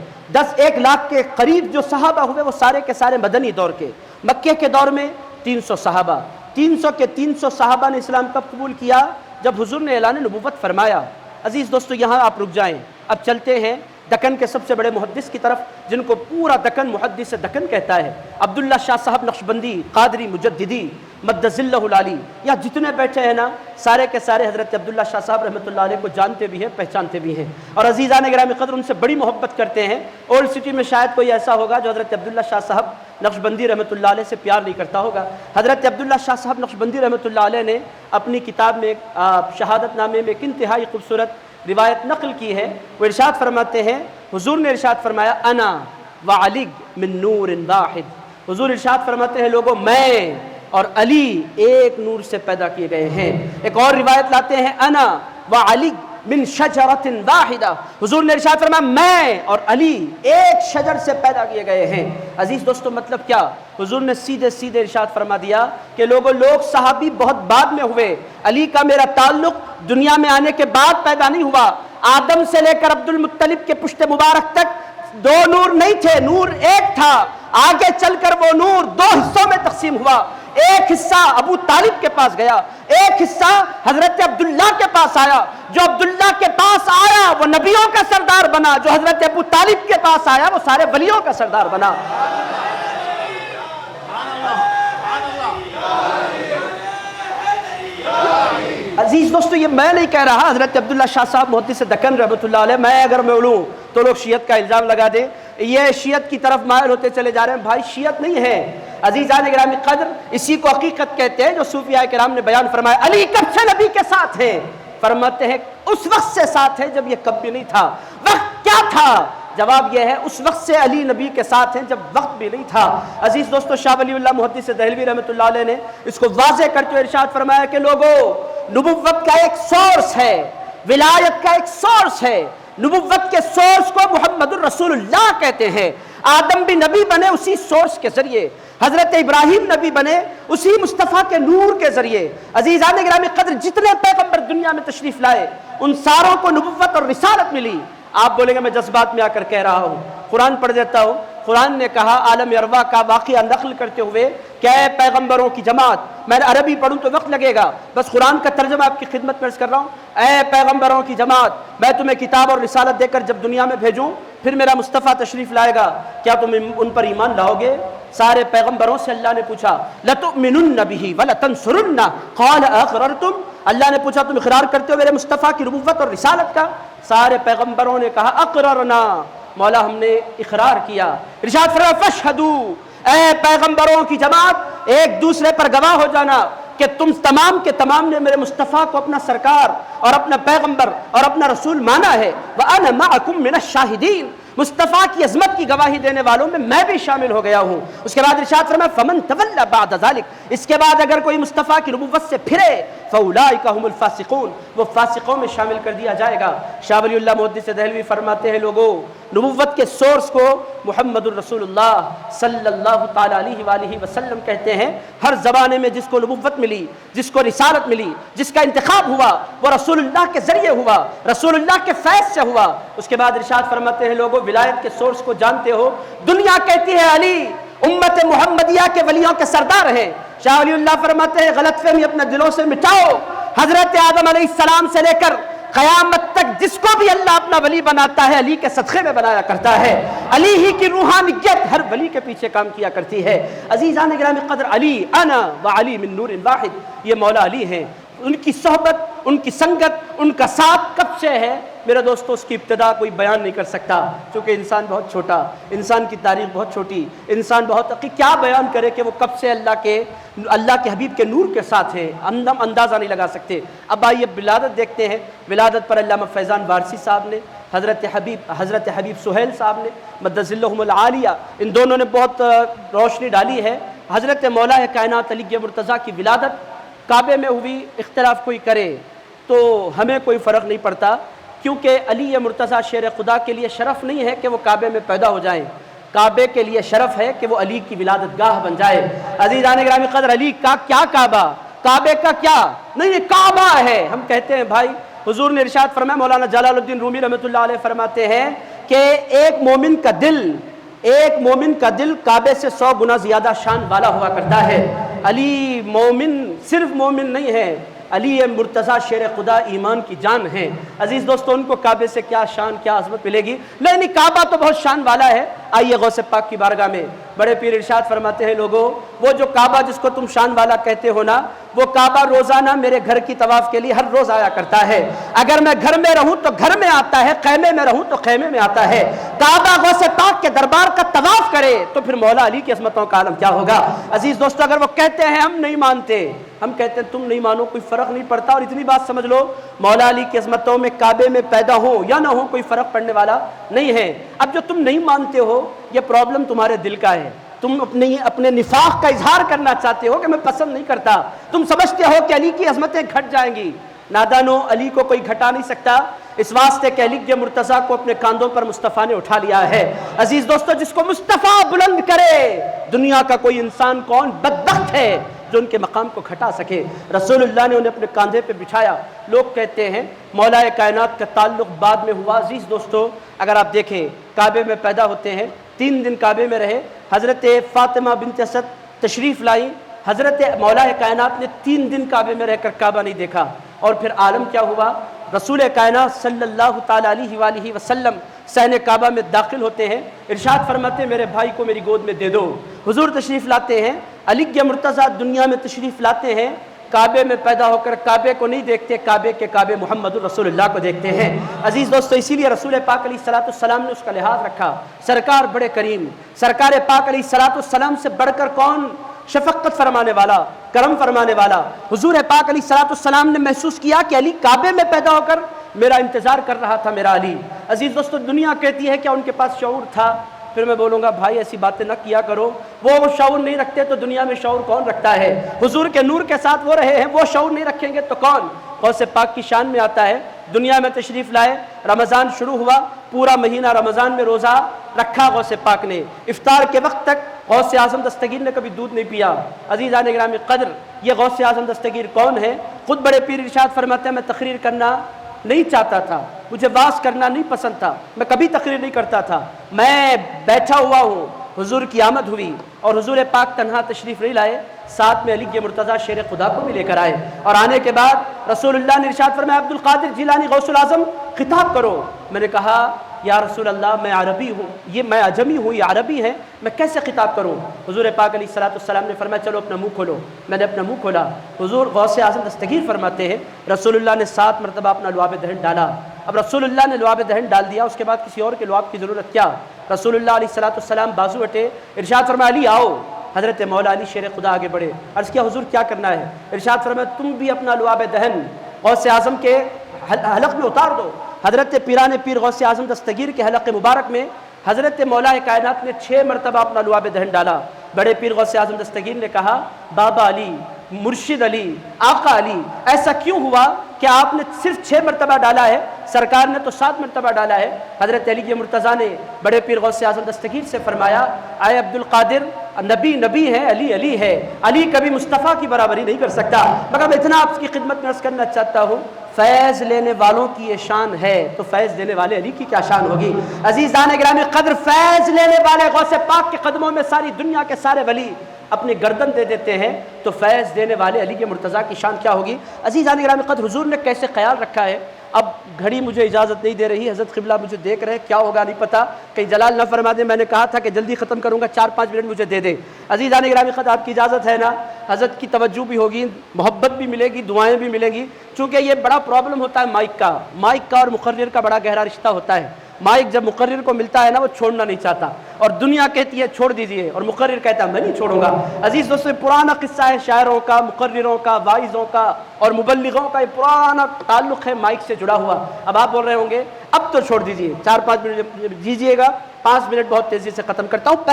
S2: 1 لاکھ کے قریب جو صحابہ ہوئے وہ سارے کے سارے مدنی دور کے۔ مکہ کے دور میں 300 صحابہ، 300 کے 300 صحابہ نے اسلام کب قبول کیا؟ جب حضور نے اعلان نبوت فرمایا۔ عزیز دوستو، یہاں آپ رک جائیں، اب چلتے ہیں دکن کے سب سے بڑے محدث کی طرف، جن کو پورا دکن محدث دکن کہتا ہے، عبداللہ شاہ صاحب نقشبندی، قادری، مجددی، مد ظلہ العالی۔ یا جتنے بیٹھے ہیں نا، سارے کے سارے حضرت عبداللہ شاہ صاحب رحمۃ اللہ علیہ کو جانتے بھی ہیں، پہچانتے بھی ہیں، اور عزیزان گرامی قدر ان سے بڑی محبت کرتے ہیں۔ اولڈ سٹی میں شاید کوئی ایسا ہوگا جو حضرت عبداللہ شاہ صاحب نقشبندی رحمۃ اللہ علیہ سے پیار نہیں کرتا ہوگا۔ حضرت عبداللہ شاہ صاحب نقشبندی رحمۃ اللہ علیہ نے اپنی کتاب میں شہادت نامے میں ایک انتہائی خوبصورت روایت نقل کی ہے۔ وہ ارشاد فرماتے ہیں، حضور نے ارشاد فرمایا، انا وعلی من نور واحد۔ حضور ارشاد فرماتے ہیں، لوگوں، میں اور علی ایک نور سے پیدا کیے گئے ہیں۔ ایک اور روایت لاتے ہیں، انا وعلی من شجرۃ واحدہ۔ حضور نے ارشاد فرمایا، میں اور علی ایک شجر سے پیدا کیے گئے ہیں۔ عزیز دوستو، مطلب کیا؟ حضور نے سیدھے سیدھے ارشاد فرما دیا کہ لوگ صحابی بہت بعد میں ہوئے، علی کا میرا تعلق دنیا میں آنے کے بعد پیدا نہیں ہوا۔ آدم سے لے کر عبد المطلب کے پشت مبارک تک 2 نور نہیں تھے، نور ایک تھا۔ آگے چل کر وہ نور 2 حصوں میں تقسیم ہوا، ایک حصہ ابو طالب کے پاس گیا، ایک حصہ حضرت عبداللہ کے پاس آیا۔ جو عبداللہ کے پاس آیا وہ نبیوں کا سردار بنا، جو حضرت ابو طالب کے پاس آیا وہ سارے ولیوں کا سردار بنا۔ عزیز دوستو، یہ میں نہیں کہہ رہا، حضرت عبداللہ شاہ صاحب محدث دکن رحمۃ اللہ علیہ، میں اگر میں بولوں تو لوگ شیعت کا الزام لگا دیں، یہ شیعت کی طرف مائل ہوتے چلے جا رہے ہیں۔ بھائی، شیعت نہیں ہے عزیزان گرامی قدر، اسی کو حقیقت کہتے ہیں جو صوفیاء کرام نے بیان فرمایا۔ علی کب سے نبی کے ساتھ ہیں؟ فرماتے ہیں اس وقت سے ساتھ ہے جب یہ کبھی نہیں تھا۔ وقت کیا تھا؟ جواب یہ ہے، اس وقت سے علی نبی کے ساتھ ہیں جب وقت بھی نہیں تھا۔ عزیز دوستو، شاہ ولی اللہ محدث دہلوی رحمۃ اللہ علیہ نے اس کو واضح کرتے ہوئے ارشاد فرمایا کہ لوگوں، نبوت کا ایک سورس ہے، ولایت کا ایک سورس ہے۔ نبوت کے سورس کو محمد الرسول اللہ کہتے ہیں۔ آدم بھی نبی بنے اسی سورس کے ذریعے، حضرت ابراہیم نبی بنے اسی مصطفیٰ کے نور کے ذریعے۔ عزیزان گرامی قدر، جتنے پیغمبر دنیا میں تشریف لائے ان ساروں کو نبوت اور رسالت ملی۔ آپ بولیں گے میں جذبات میں آ کر کہہ رہا ہوں، قرآن پڑھ دیتا ہوں۔ قرآن نے کہا عالم ارواح کا واقعہ نقل کرتے ہوئے کہ اے پیغمبروں کی جماعت، میں عربی پڑھوں تو وقت لگے گا، بس قرآن کا ترجمہ آپ کی خدمت میں عرض کر رہا ہوں۔ اے پیغمبروں کی جماعت، میں تمہیں کتاب اور رسالت دے کر جب دنیا میں بھیجوں، پھر میرا مصطفیٰ تشریف لائے گا، کیا تم ان پر ایمان لاؤ گے؟ سارے پیغمبروں سے اللہ نے پوچھا، لَتُؤْمِنُنَّ بِهِ وَلَتَنْصُرُنَّ قَالَ أَقْرَرْتُمْ؟ اللہ نے پوچھا تم اقرار کرتے ہو میرے مصطفیٰ کی نبوت اور رسالت کا؟ سارے پیغمبروں نے کہا اقررنا، مولا ہم نے اقرار کیا۔ ارشاد فرمایا فاشہدوا، اے پیغمبروں کی جماعت ایک دوسرے پر گواہ ہو جانا کہ تم تمام کے تمام نے میرے مصطفیٰ کو اپنا سرکار اور اپنا پیغمبر اور اپنا رسول مانا ہے۔ وَأَنَا مَعَكُم مِّنَ الشَّاهِدِينَ، مصطفیٰ کی عظمت کی گواہی دینے والوں میں بھی شامل ہو گیا ہوں۔ اس کے بعد ارشاد فرمایا فَمَن تَوَلَّى بَعْدَ ذَلِكَ، اس کے بعد اگر کوئی مصطفیٰ کی نبوت سے پھرے فَأُولَٰئِكَ هُمُ الْفَاسِقُونَ، وہ فاسقوں میں شامل کر دیا جائے گا۔ شاہ ولی اللہ محدث دہلوی فرماتے ہیں لوگوں، نبوت کے سورس کو محمد الرسول اللہ صلی اللہ تعالی علیہ وآلہ وسلم کہتے ہیں۔ ہر زمانے میں جس کو نبوت ملی، جس کو رسالت ملی، جس کا انتخاب ہوا، وہ رسول اللہ کے ذریعے ہوا، رسول اللہ کے فیض سے ہوا۔ اس کے بعد ارشاد فرماتے ہیں لوگوں، ولایت کے سورس کو جانتے ہو؟ دنیا کہتی ہے علی امت محمدیہ کے ولیوں کے سردار ہیں۔ شاہ ولی اللہ فرماتے ہیں غلط فہمی اپنے دلوں سے مٹاؤ۔ حضرت آدم علیہ السلام سے لے کر قیامت تک جس کو بھی اللہ اپنا ولی بناتا ہے علی کے صدقے میں بنایا کرتا ہے. علی ہی کی روحانیت ہر ولی کے پیچھے کام کیا کرتی ہے. عزیزان گرامی قدر، علی انا وعلی من نور واحد، یہ مولا علی ہیں. ان کی صحبت، ان کی سنگت، ان کا ساتھ کب سے ہے میرے دوستو، اس کی ابتدا کوئی بیان نہیں کر سکتا، چونکہ انسان بہت چھوٹا، انسان کی تاریخ بہت چھوٹی، انسان بہت کیا بیان کرے کہ وہ کب سے اللہ کے حبیب کے نور کے ساتھ ہے، ہم اندازہ نہیں لگا سکتے. اب آئیے ولادت دیکھتے ہیں. ولادت پر علامہ فیضان وارثی صاحب نے، حضرت حبیب سہیل صاحب نے مدد ذلہم العالیہ، ان دونوں نے بہت روشنی ڈالی ہے. حضرت مولا کائنات علی مرتضیٰ کی ولادت کعبے میں ہوئی. اختلاف کوئی کرے تو ہمیں کوئی فرق نہیں پڑتا، کیونکہ علی مرتضیٰ شیر خدا کے لیے شرف نہیں ہے کہ وہ کعبے میں پیدا ہو جائیں، کعبے کے لیے شرف ہے کہ وہ علی کی ولادت گاہ بن جائے. عزیزان گرامی قدر، علی کا کیا کعبہ، کعبے کا کیا نہیں، کعبہ ہے. ہم کہتے ہیں بھائی، حضور نے ارشاد فرمایا، مولانا جلال الدین رومی رحمۃ اللہ علیہ فرماتے ہیں کہ ایک مومن کا دل کعبے سے 100 گنا زیادہ شان والا ہوا کرتا ہے. علی مومن صرف مومن نہیں ہے، علی مرتضیٰ شیر خدا ایمان کی جان ہے. عزیز دوستو، ان کو کعبے سے کیا شان، کیا عظمت ملے گی؟ نہیں، کعبہ تو بہت شان والا ہے. آئیے غوث پاک کی بارگاہ میں بڑے پیر ارشاد فرماتے ہیں، لوگوں وہ جو کعبہ جس کو تم شان والا کہتے ہو نا، وہ کعبہ روزانہ میرے گھر کی طواف کے لیے ہر روز آیا کرتا ہے. اگر میں گھر میں رہوں تو گھر میں آتا ہے، خیمے میں رہوں تو خیمے میں آتا ہے. کعبہ غوث پاک کے دربار کا طواف کرے تو پھر مولا علی کی عظمتوں کا عالم کیا ہوگا؟ عزیز دوستو، اگر وہ کہتے ہیں ہم نہیں مانتے، ہم کہتے ہیں تم نہیں مانو، کوئی فرق نہیں پڑتا. اور اتنی بات سمجھ لو، مولا علی کی عظمتوں میں کعبے میں پیدا ہو یا نہ ہو کوئی فرق پڑنے والا نہیں ہے. اب جو تم نہیں مانتے ہو، یہ پرابلم تمہارے دل کا ہے. تم اپنے نفاق کا اظہار کرنا چاہتے ہو کہ میں پسند نہیں کرتا. تم سمجھتے ہو کہ علی کی عظمتیں گھٹ جائیں گی. نادانو، علی کو کوئی گھٹا نہیں سکتا، اس واسطے کہ علی کے مرتضیٰ کو اپنے کاندھوں پر مصطفیٰ نے اٹھا لیا ہے. عزیز دوستو، جس کو مصطفیٰ بلند کرے، دنیا کا کوئی انسان کون بدبخت ہے جو ان کے مقام کو گھٹا سکے؟ رسول اللہ نے انہیں اپنے کاندھے پہ بٹھایا. لوگ کہتے ہیں مولا کائنات کا تعلق بعد میں ہوا. عزیز دوستو، اگر آپ دیکھیں کعبے میں پیدا ہوتے ہیں، 3 دن کعبے میں رہے. حضرت فاطمہ بنت اسد تشریف لائی. حضرت مولا کائنات نے 3 دن کعبے میں رہ کر کعبہ نہیں دیکھا. اور پھر عالم کیا ہوا؟ رسول کائنات صلی اللہ تعالیٰ علیہ وآلہ وسلم صحن کعبہ میں داخل ہوتے ہیں. ارشاد فرماتے ہیں، میرے بھائی کو میری گود میں دے دو. حضور تشریف لاتے ہیں، علی کے مرتضیٰ دنیا میں تشریف لاتے ہیں. کعبے میں پیدا ہو کر کعبے کو نہیں دیکھتے، کعبے کے کعبے محمد الرسول اللہ کو دیکھتے ہیں. عزیز دوستو، اسی لیے رسول پاک علیہ الصلوۃ والسلام نے اس کا لحاظ رکھا. سرکار بڑے کریم، سرکار پاک علیہ الصلوۃ والسلام سے بڑھ کر کون؟ شفقت فرمانے والا، کرم فرمانے والا. حضور پاک علیہ الصلوۃ والسلام نے محسوس کیا کہ علی کعبے میں پیدا ہو کر میرا انتظار کر رہا تھا، میرا علی. عزیز دوستو، دنیا کہتی ہے کہ ان کے پاس شعور تھا. پھر میں بولوں گا بھائی ایسی باتیں نہ کیا کرو. وہ شعور نہیں رکھتے تو دنیا میں شعور کون رکھتا ہے؟ حضور کے نور کے ساتھ وہ رہے ہیں، وہ شعور نہیں رکھیں گے تو کون؟ غوث پاک کی شان میں آتا ہے، دنیا میں تشریف لائے، رمضان شروع ہوا، پورا مہینہ رمضان میں روزہ رکھا غوث پاک نے. افطار کے وقت تک غوث اعظم دستگیر نے کبھی دودھ نہیں پیا. عزیزان گرامی قدر، یہ غوث اعظم دستگیر کون ہے؟ خود بڑے پیر ارشاد فرماتے ہیں، میں تقریر کرنا نہیں چاہتا تھا، مجھے واز کرنا نہیں پسند تھا، میں کبھی تقریر نہیں کرتا تھا. میں بیٹھا ہوا ہوں، حضور کی آمد ہوئی اور حضور پاک تنہا تشریف نہیں لائے، ساتھ میں علی کے مرتضیٰ شیر خدا کو بھی لے کر آئے. اور آنے کے بعد رسول اللہ نے ارشاد فرمایا، عبد القادر جیلانی غوث الاعظم خطاب کرو. میں نے کہا یا رسول اللہ، میں عربی ہوں، یہ میں عجمی ہوں، یہ عربی ہے، میں کیسے خطاب کروں؟ حضور پاک علیہ الصلوۃ والسلام نے فرمایا چلو اپنا منہ کھولو. میں نے اپنا منہ کھولا. حضور غوث اعظم دستگیر فرماتے ہیں، رسول اللہ نے 7 مرتبہ اپنا لعاب دہن ڈالا. اب رسول اللہ نے لعاب دہن ڈال دیا، اس کے بعد کسی اور کے لعاب کی ضرورت کیا؟ رسول اللہ علیہ الصلوۃ والسلام بازو ہٹے، ارشاد فرمایا علی آؤ. حضرت مولا علی شیر خدا آگے بڑھے. عرض کیا حضور کیا کرنا ہے؟ ارشاد فرمایا تم بھی اپنا لعاب دہن غوث اعظم کے حلق میں اتار دو. حضرت پیران پیر غوث اعظم دستگیر کے حلق مبارک میں حضرت مولا کائنات نے 6 مرتبہ اپنا لعاب دہن ڈالا. بڑے پیر غوث اعظم دستگیر نے کہا، بابا علی، مرشد علی، آقا علی، ایسا کیوں ہوا کہ آپ نے صرف 6 مرتبہ ڈالا ہے، سرکار نے تو 7 مرتبہ ڈالا ہے؟ حضرت علی مرتضیٰ نے بڑے پیر غوث اعظم دستگیر سے فرمایا، اے عبد القادر، نبی نبی ہے، علی علی ہے، علی کبھی مصطفیٰ کی برابری نہیں کر سکتا. مگر میں اتنا آپ کی خدمت میں عرض کرنا چاہتا ہوں، فیض لینے والوں کی یہ شان ہے تو فیض دینے والے علی کی کیا شان ہوگی؟ عزیزان گرامی قدر، فیض لینے والے غوث پاک کے قدموں میں ساری دنیا کے سارے ولی اپنی گردن دے دیتے ہیں تو فیض دینے والے علی کے مرتضیٰ کی شان کیا ہوگی۔ عزیزان گرامی قدر، حضور نے کیسے خیال رکھا ہے۔ اب گھڑی مجھے اجازت نہیں دے رہی، حضرت قبلہ مجھے دیکھ رہے ہیں، کیا ہوگا نہیں پتہ، کہیں جلال نہ فرما دیں، میں نے کہا تھا کہ جلدی ختم کروں گا، 4-5 منٹ مجھے دے دیں۔ عزیزان گرامی قدر، آپ کی اجازت ہے نا؟ حضرت کی توجہ بھی ہوگی، محبت بھی ملے گی، دعائیں بھی ملیں گی، چونکہ یہ بڑا پرابلم ہوتا ہے مائک کا اور مقرر کا بڑا گہرا رشتہ ہوتا ہے۔ مائک جب مقرر کو ملتا ہے نا، وہ چھوڑنا نہیں چاہتا، اور دنیا کہتی ہے چھوڑ دیجئے، اور مقرر کہتا ہے میں نہیں چھوڑوں گا۔ عزیز دوستو، پرانا قصہ ہے شاعروں کا، مقرروں کا، واعظوں کا اور مبلغوں کا، یہ پرانا تعلق ہے مائک سے جڑا ہوا۔ اب آپ بول رہے ہوں گے اب تو چھوڑ دیجئے، 4-5 منٹ دیجئے گا، 5 منٹ بہت تیزی سے ختم کرتا ہوں۔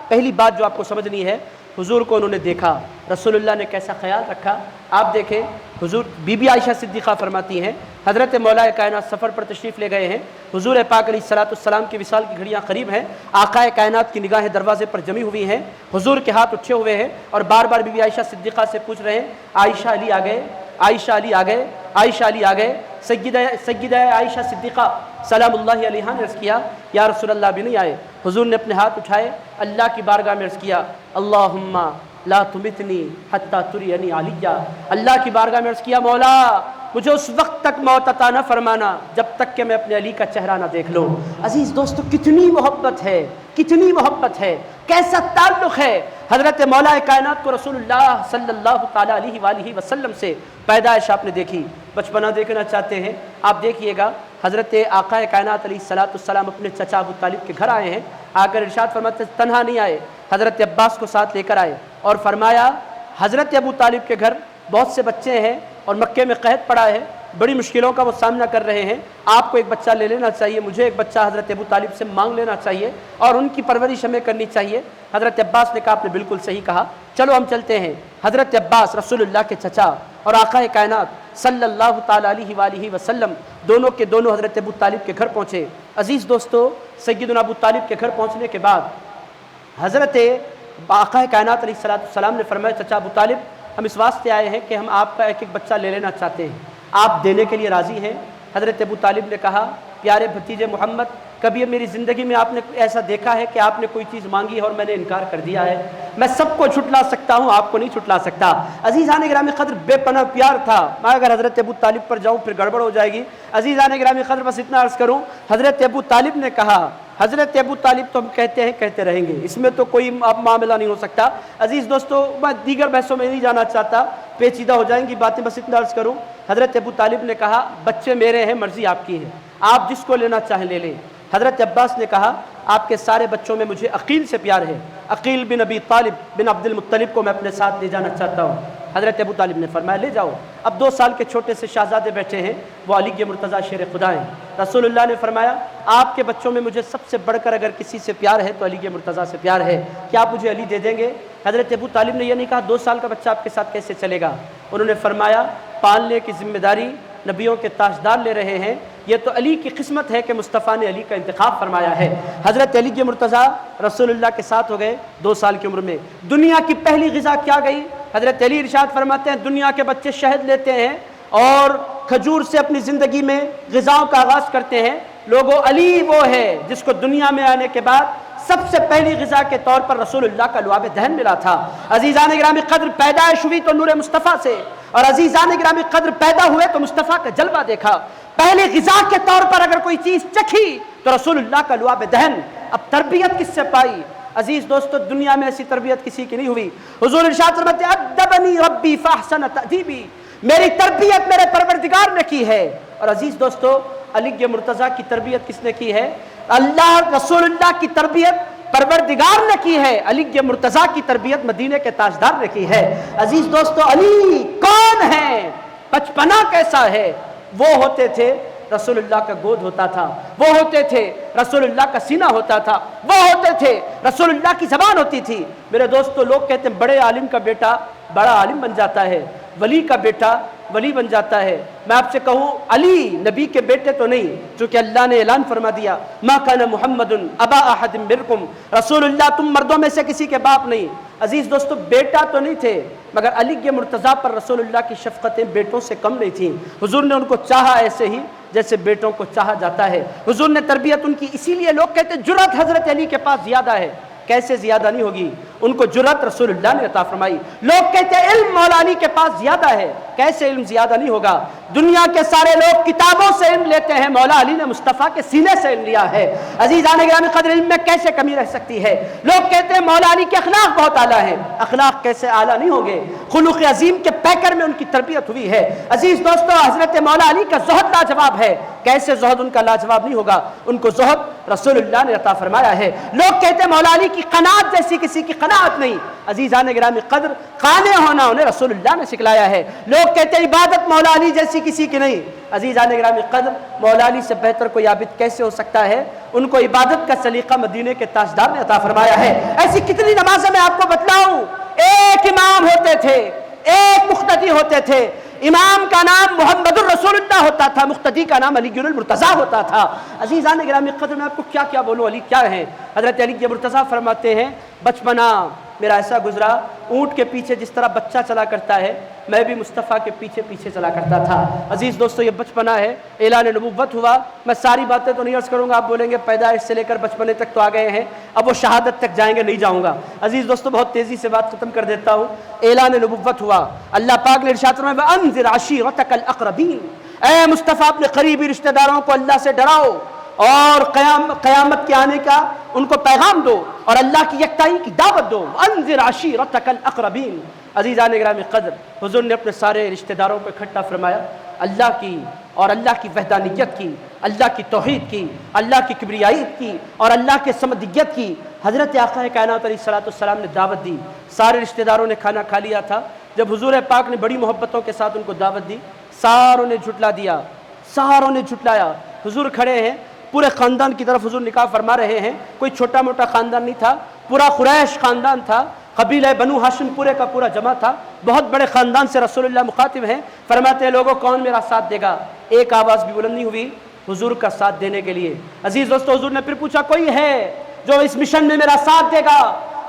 S2: پہلی بات جو آپ کو سمجھنی ہے، حضور کو انہوں نے دیکھا، رسول اللہ نے کیسا خیال رکھا۔ آپ دیکھیں، حضور بی بی عائشہ صدیقہ فرماتی ہیں، حضرت مولا کائنات سفر پر تشریف لے گئے ہیں، حضور پاک علیہ السلام کی وصال کی گھڑیاں قریب ہیں، آقا کائنات کی نگاہیں دروازے پر جمی ہوئی ہیں، حضور کے ہاتھ اٹھے ہوئے ہیں، اور بار بار بی بی عائشہ صدیقہ سے پوچھ رہے ہیں، عائشہ علی آ گئے، عائشہ علی آ گئے، عائشہ علی آ گئے۔ سیدہ عائشہ صدیقہ سلام اللہ علیہا نے عرض کیا، یا رسول اللہ بھی نہیں آئے۔ حضور نے اپنے ہاتھ اٹھائے، اللہ کی بارگاہ میں عرض کیا، اللہم لا تمتنی حتی ترینی علیہ، اللہ کی بارگاہ میں عرض کیا، مولا مجھے اس وقت تک موت عطا نہ فرمانا جب تک کہ میں اپنے علی کا چہرہ نہ دیکھ لوں۔ عزیز دوستو، کتنی محبت ہے، کتنی محبت ہے، کیسا تعلق ہے حضرت مولا کائنات کو رسول اللہ صلی اللہ تعالیٰ علیہ وآلہ وسلم سے۔ پیدائش آپ نے دیکھی، بچپنا دیکھنا چاہتے ہیں آپ دیکھیے گا، حضرت آقا کائنات علیہ السلام اپنے چچا ابو طالب کے گھر آئے ہیں، آ کر ارشاد فرماتے ہیں، تنہا نہیں آئے، حضرت عباس کو ساتھ لے کر آئے، اور فرمایا حضرت ابو طالب کے گھر بہت سے بچے ہیں اور مکے میں قحط پڑا ہے، بڑی مشکلوں کا وہ سامنا کر رہے ہیں، آپ کو ایک بچہ لے لینا چاہیے، مجھے ایک بچہ حضرت ابو طالب سے مانگ لینا چاہیے اور ان کی پرورش ہمیں کرنی چاہیے۔ حضرت عباس نے کہا آپ نے بالکل صحیح کہا، چلو ہم چلتے ہیں۔ حضرت عباس رسول اللہ کے چچا اور آقا کائنات صلی اللہ تعالیٰ علیہ وآلہ وسلم دونوں کے دونوں حضرت ابو طالب کے گھر پہنچے۔ عزیز دوستو، سیدنا ابو طالب کے گھر پہنچنے کے بعد حضرت آقا کائنات علیہ السلام نے فرمایا، چچا ابو طالب، ہم اس واسطے آئے ہیں کہ ہم آپ کا ایک ایک بچہ لے لینا چاہتے ہیں، آپ دینے کے لیے راضی ہیں؟ حضرت ابو طالب نے کہا، پیارے بھتیجے محمد، کبھی میری زندگی میں آپ نے ایسا دیکھا ہے کہ آپ نے کوئی چیز مانگی ہے اور میں نے انکار کر دیا ہے؟ میں سب کو چھٹلا سکتا ہوں، آپ کو نہیں چھٹلا سکتا۔ عزیزان گرامی قدر، بے پناہ پیار تھا، میں اگر حضرت ابو طالب پر جاؤں پھر گڑبڑ ہو جائے گی۔ عزیزان گرامی قدر، بس اتنا عرض کروں، حضرت ابو طالب نے کہا، حضرت ابو طالب تو ہم کہتے ہیں کہتے رہیں گے، اس میں تو کوئی معاملہ نہیں ہو سکتا۔ عزیز دوستو، میں دیگر بحثوں میں نہیں جانا چاہتا، پیچیدہ ہو جائیں گی باتیں، بس اتنا عرض کروں، حضرت ابو طالب نے کہا، بچے میرے ہیں، مرضی آپ کی ہے، آپ جس کو لینا چاہیں لے لیں۔ حضرت عباس نے کہا، آپ کے سارے بچوں میں مجھے عقیل سے پیار ہے، عقیل بن ابی طالب بن عبد المطلب کو میں اپنے ساتھ لے جانا چاہتا ہوں۔ حضرت ابو طالب نے فرمایا، لے جاؤ۔ اب 2 سال کے چھوٹے سے شہزادے بیٹھے ہیں، وہ علی کے مرتضیٰ شیر خدا ہیں۔ رسول اللہ نے فرمایا، آپ کے بچوں میں مجھے سب سے بڑھ کر اگر کسی سے پیار ہے تو علی کے مرتضیٰ سے پیار ہے، کیا آپ مجھے علی دے دیں گے؟ حضرت ابو طالب نے یہ نہیں کہا 2 سال کا بچہ آپ کے ساتھ کیسے چلے گا، انہوں نے فرمایا، پالنے کی ذمہ داری نبیوں کے تاجدار لے رہے ہیں، یہ تو علی کی قسمت ہے کہ مصطفیٰ نے علی کا انتخاب فرمایا ہے۔ حضرت علی کے مرتضیٰ رسول اللہ کے ساتھ ہو گئے 2 سال کی عمر میں۔ دنیا کی پہلی غذا کیا گئی؟ حضرت علی ارشاد فرماتے ہیں، دنیا کے بچے شہد لیتے ہیں اور کھجور سے اپنی زندگی میں غذاؤں کا آغاز کرتے ہیں، لوگوں علی وہ ہے جس کو دنیا میں آنے کے بعد سب سے پہلی غذا کے طور پر رسول اللہ کا لعاب دہن ملا تھا۔ عزیزان گرامی قدر، پیدائش ہوئی تو نور مصطفیٰ سے، اور عزیزان گرامی قدر پیدا ہوئے تو مصطفیٰ کا جلوہ دیکھا۔ پہلی غذا کے طور پر اگر کوئی چیز چکھی تو رسول اللہ کا لعاب دہن۔ اب تربیت کس سے پائی؟ عزیز دوستو، دنیا میں ایسی تربیت کسی کی نہیں ہوئی۔ حضور ارشاد فرماتے ہیں، ادبنی ربی فاحسن تأدیبی، میری تربیت میرے پروردگار نے کی ہے۔ اور عزیز دوستو، علی مرتضیٰ کی تربیت کس نے کی ہے؟ اللہ رسول اللہ کی تربیت پروردگار نے کی ہے، علی مرتضیٰ کی تربیت مدینہ کے تاجدار نے کی ہے۔ عزیز دوستو، علی کون ہے؟ بچپنا کیسا ہے؟ وہ ہوتے تھے رسول اللہ کا گود ہوتا تھا، وہ ہوتے تھے رسول اللہ کا سینہ ہوتا تھا، وہ ہوتے تھے رسول اللہ کی زبان ہوتی تھی۔ میرے دوستو، لوگ کہتے ہیں بڑے عالم کا بیٹا بڑا عالم بن جاتا ہے، ولی کا بیٹا ولی بن جاتا ہے۔ میں آپ سے کہوں، علی نبی کے بیٹے تو نہیں، چونکہ اللہ نے اعلان فرما دیا، ما کان محمد ابا احد منکم، رسول اللہ تم مردوں میں سے کسی کے باپ نہیں۔ عزیز دوستو، بیٹا تو نہیں تھے، مگر علی کے مرتضیٰ پر رسول اللہ کی شفقتیں بیٹوں سے کم نہیں تھیں۔ حضور نے ان کو چاہا ایسے ہی جیسے بیٹوں کو چاہا جاتا ہے۔ حضور نے تربیت ان کی، اسی لیے لوگ کہتے ہیں جرأت حضرت علی کے پاس زیادہ ہے۔ کیسے زیادہ نہیں ہوگی؟ ان کو جرأت رسول اللہ نے عطا فرمائی۔ لوگ کہتے ہیں علم مولا علی کے پاس زیادہ ہے، کیسے علم زیادہ نہیں ہوگا؟ دنیا کے سارے لوگ کتابوں سے علم لیتے ہیں، مولا علی نے مصطفیٰ کے سینے سے علم لیا ہے۔ عزیزان گرامی قدر، علم میں کیسے کمی رہ سکتی ہے؟ لوگ کہتے ہیں مولا علی کے اخلاق بہت اعلیٰ ہیں، اخلاق کیسے اعلیٰ نہیں ہوں گے؟ خلوق عظیم کے پیکر میں ان کی تربیت ہوئی ہے۔ عزیز دوستو، حضرت مولا علی کا زہد لاجواب ہے، کیسے زہد ان کا لاجواب نہیں ہوگا؟ ان کو زہد رسول اللہ نے عطا فرمایا ہے۔ لوگ کہتے ہیں مولا علی کی قناعت جیسی کسی کی قناعت نہیں، عزیزان گرامی قدر، قانع ہونا انہیں رسول اللہ نے سکھلایا ہے۔ لوگ کہتے ہیں عبادت مولا علی جیسی کسی کی نہیں، عزیزان گرامی قدر، مولا علی سے بہتر کوئی عابد کیسے ہو سکتا ہے؟ ان کو عبادت کا سلیقہ مدینے کے تاجدار نے عطا فرمایا ہے۔ ایسی کتنی نمازیں میں آپ کو بتلاؤں، ایک امام ہوتے تھے، ایک مقتدی ہوتے تھے۔ امام کا نام محمد الرسول اللہ ہوتا تھا، مقتدی کا نام علی المرتضیٰ ہوتا تھا۔ عزیزان گرامی قدر، میں آپ کو کیا کیا بولوں، علی کیا ہیں؟ حضرت علی مرتضیٰ فرماتے ہیں، بچپنا میرا ایسا گزرا، اونٹ کے پیچھے جس طرح بچہ چلا کرتا ہے، میں بھی مصطفیٰ کے پیچھے پیچھے چلا کرتا تھا۔ عزیز دوستو، یہ بچپنا ہے، اعلان نبوت ہوا۔ میں ساری باتیں تو نہیں عرض کروں گا، آپ بولیں گے پیدائش سے لے کر بچپنے تک تو آ گئے ہیں، اب وہ شہادت تک جائیں گے، نہیں جاؤں گا۔ عزیز دوستو، بہت تیزی سے بات ختم کر دیتا ہوں۔ اعلان نبوت ہوا، اللہ پاک نے ارشاد فرمایا وَأَنذِرْ عَشِيرَتَكَ الْأَقْرَبِينَ، اے مصطفیٰ اپنے قریبی رشتہ داروں کو اللہ سے ڈراؤ اور قیامت کے آنے کا ان کو پیغام دو اور اللہ کی یکتائی کی دعوت دو۔ وَأَنذِرْ عَشِيرَتَكَ الْأَقْرَبِينَ، عزیزان گرامی قدر، حضور نے اپنے سارے رشتہ داروں کو اکٹھا فرمایا، اللہ کی اور اللہ کی وحدانیت کی، اللہ کی توحید کی، اللہ کی کبریائیت کی اور اللہ کے صمدیت کی حضرت آقا کائنات علیہ الصلوۃ والسلام نے دعوت دی۔ سارے رشتہ داروں نے کھانا کھا لیا تھا۔ جب حضور پاک نے بڑی محبتوں کے ساتھ ان کو دعوت دی، ساروں نے جھٹلا دیا، ساروں نے جھٹلایا۔ حضور کھڑے ہیں، پورے خاندان کی طرف حضور نکاح فرما رہے ہیں، کوئی چھوٹا موٹا خاندان نہیں تھا، پورا قریش خاندان تھا، قبیلہ بنو ہاشم پورے کا پورا جمع تھا، بہت بڑے خاندان سے رسول اللہ مخاطب ہیں۔ فرماتے ہیں لوگوں کون میرا ساتھ دے گا؟ ایک آواز بھی بلند نہیں ہوئی حضور کا ساتھ دینے کے لیے۔ عزیز دوستو، حضور نے پھر پوچھا کوئی ہے جو اس مشن میں میرا ساتھ دے گا،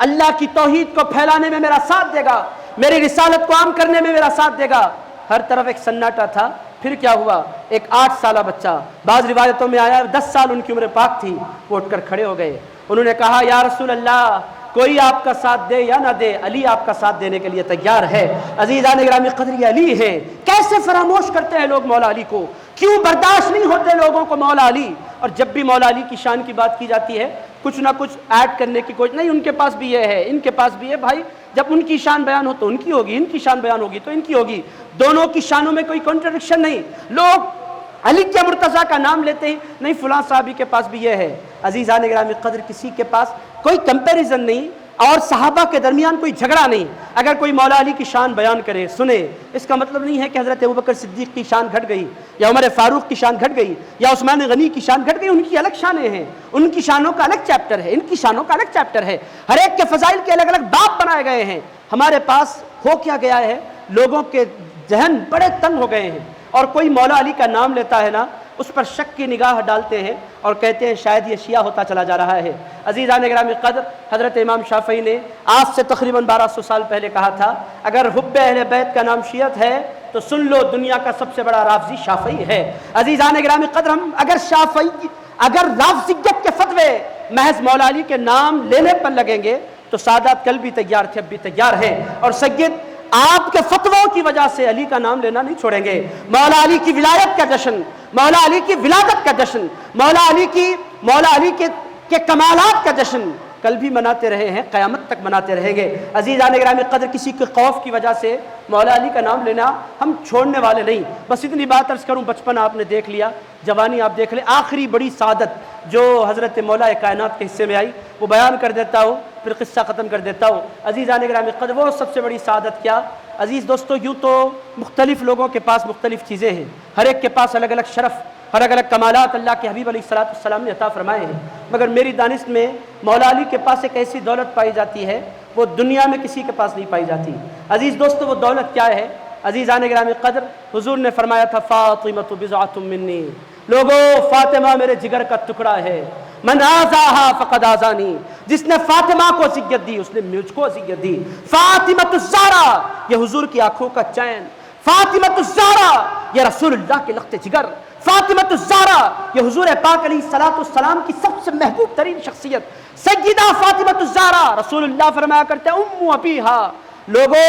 S2: اللہ کی توحید کو پھیلانے میں میرا ساتھ دے گا، میری رسالت کو عام کرنے میں میرا ساتھ دے گا؟ ہر طرف ایک سناٹا تھا۔ پھر کیا ہوا؟ ایک 8 سالہ بچہ، بعض روایتوں میں آیا 10 سال ان کی عمر پاک تھی، وہ اٹھ کر کھڑے ہو گئے۔ انہوں نے کہا یا رسول اللہ، کوئی آپ کا ساتھ دے یا نہ دے، علی آپ کا ساتھ دینے کے لیے تیار ہے۔ عزیزان گرامی قدر، یہ علی ہے۔ کیسے فراموش کرتے ہیں لوگ مولا علی کو، کیوں برداشت نہیں ہوتے لوگوں کو مولا علی؟ اور جب بھی مولا علی کی شان کی بات کی جاتی ہے، کچھ نہ کچھ ایڈ کرنے کی کوشش نہیں، ان کے پاس بھی یہ ہے، ان کے پاس بھی ہے۔ بھائی جب ان کی شان بیان ہو تو ان کی ہوگی، ان کی شان بیان ہوگی تو ان کی ہوگی، دونوں کی شانوں میں کوئی کنٹرڈکشن نہیں۔ لوگ علی کے مرتضیٰ کا نام لیتے ہیں، نہیں فلاں صحابی کے پاس بھی یہ ہے۔ عزیزان گرامی قدر، کسی کے پاس کوئی کمپیریزن نہیں اور صحابہ کے درمیان کوئی جھگڑا نہیں۔ اگر کوئی مولا علی کی شان بیان کرے، سنے، اس کا مطلب نہیں ہے کہ حضرت ابوبکر صدیق کی شان گھٹ گئی یا عمر فاروق کی شان گھٹ گئی یا عثمان غنی کی شان گھٹ گئی۔ ان کی الگ شانیں ہیں، ان کی شانوں کا الگ چیپٹر ہے، ان کی شانوں کا الگ چیپٹر ہے۔ ہر ایک کے فضائل کے الگ الگ باب بنائے گئے ہیں۔ ہمارے پاس ہو کیا گیا ہے، لوگوں کے ذہن بڑے تنگ ہو گئے ہیں، اور کوئی مولا علی کا نام لیتا ہے نا، اس پر شک کی نگاہ ڈالتے ہیں اور کہتے ہیں شاید یہ شیعہ ہوتا چلا جا رہا ہے۔ عزیزان گرامی قدر، حضرت امام شافعی نے آج سے تقریباً 1200 سال پہلے کہا تھا، اگر حب اہل بیت کا نام شیعت ہے تو سن لو دنیا کا سب سے بڑا رافضی شافعی ہے۔ عزیزان گرامی قدر، ہم اگر رافضیت کے فتوے محض مولا علی کے نام لینے پر لگیں گے تو سادات کل بھی تیار تھے، اب بھی تیار ہیں، اور سید آپ کے فتووں کی وجہ سے علی کا نام لینا نہیں چھوڑیں گے۔ مولا علی کی ولایت کا جشن، مولا علی کی ولادت کا جشن، مولا علی کے کمالات کا جشن کل بھی مناتے رہے ہیں، قیامت تک مناتے رہیں گے۔ عزیزان گرامی قدر، کسی کے خوف کی وجہ سے مولا علی کا نام لینا ہم چھوڑنے والے نہیں۔ بس اتنی بات عرض کروں، بچپن آپ نے دیکھ لیا، جوانی آپ دیکھ لیں، آخری بڑی سعادت جو حضرت مولا کائنات کے حصے میں آئی وہ بیان کر دیتا ہوں، پھر قصہ ختم کر دیتا ہوں۔ عزیزان گرامی قدر، وہ سب سے بڑی سعادت کیا؟ عزیز دوستو، یوں تو مختلف لوگوں کے پاس مختلف چیزیں ہیں، ہر ایک کے پاس الگ الگ شرف، الگ الگ کمالات اللہ کے حبیب علیہ الصلوۃ والسلام نے عطا فرمائے ہیں، مگر میری دانست میں مولا علی کے پاس ایک ایسی دولت پائی جاتی ہے وہ دنیا میں کسی کے پاس نہیں پائی جاتی۔ عزیز دوستو، وہ دولت کیا ہے؟ عزیزان گرامی قدر، حضور نے فرمایا تھا فاطمۃ بضعۃ منی، لوگو فاطمہ میرے جگر کا ٹکڑا ہے، من آذاہا فقد آذانی، جس نے فاطمہ کو اذیت دی اس نے مجھ کو اذیت دی۔ فاطمۃ الزہرا، یہ حضور کی آنکھوں کا چین، فاطمۃ الزہرا یہ رسول اللہ کے لخت جگر، فاطمۃ الزہرا یہ حضور پاک علیہ الصلوۃ والسلام کی سب سے محبوب ترین شخصیت، سیدہ فاطمہ الزہرا، رسول اللہ فرمایا کرتے ہیں ام ابیہا، لوگو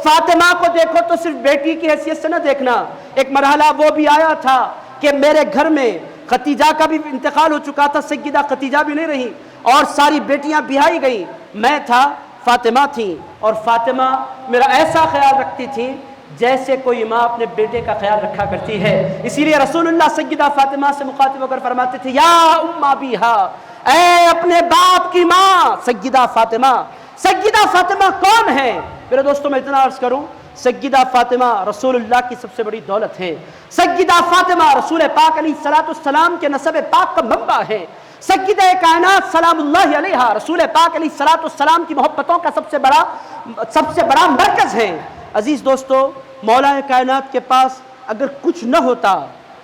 S2: فاطمہ کو دیکھو تو صرف بیٹی کی حیثیت سے نہ دیکھنا، ایک مرحلہ وہ بھی آیا تھا کہ میرے گھر میں ختیجہ کا بھی انتقال ہو چکا تھا، سیدہ ختیجہ بھی نہیں رہی اور ساری بیٹیاں بیائی گئیں، میں تھا، فاطمہ تھیں، اور فاطمہ میرا ایسا خیال رکھتی تھی جیسے کوئی ماں اپنے بیٹے کا خیال رکھا کرتی ہے۔ اسی لیے رسول اللہ سیدہ فاطمہ سے مخاطب ہو کر فرماتے تھے یا ام ابیہا، اے اپنے باپ کی ماں سیدہ فاطمہ۔ سیدہ فاطمہ کون ہے؟ میرے دوستوں میں اتنا عرض کروں، سیدہ فاطمہ رسول اللہ کی سب سے بڑی دولت ہے۔ سیدہ فاطمہ رسول پاک علیہ السلام کے نسب پاک کا منبع ہے۔ سیدہ کائنات سلام اللہ علیہا رسول پاک علیہ السلام کی محبتوں کا سب سے بڑا مرکز ہے۔ عزیز دوستو، مولا کائنات کے پاس اگر کچھ نہ ہوتا،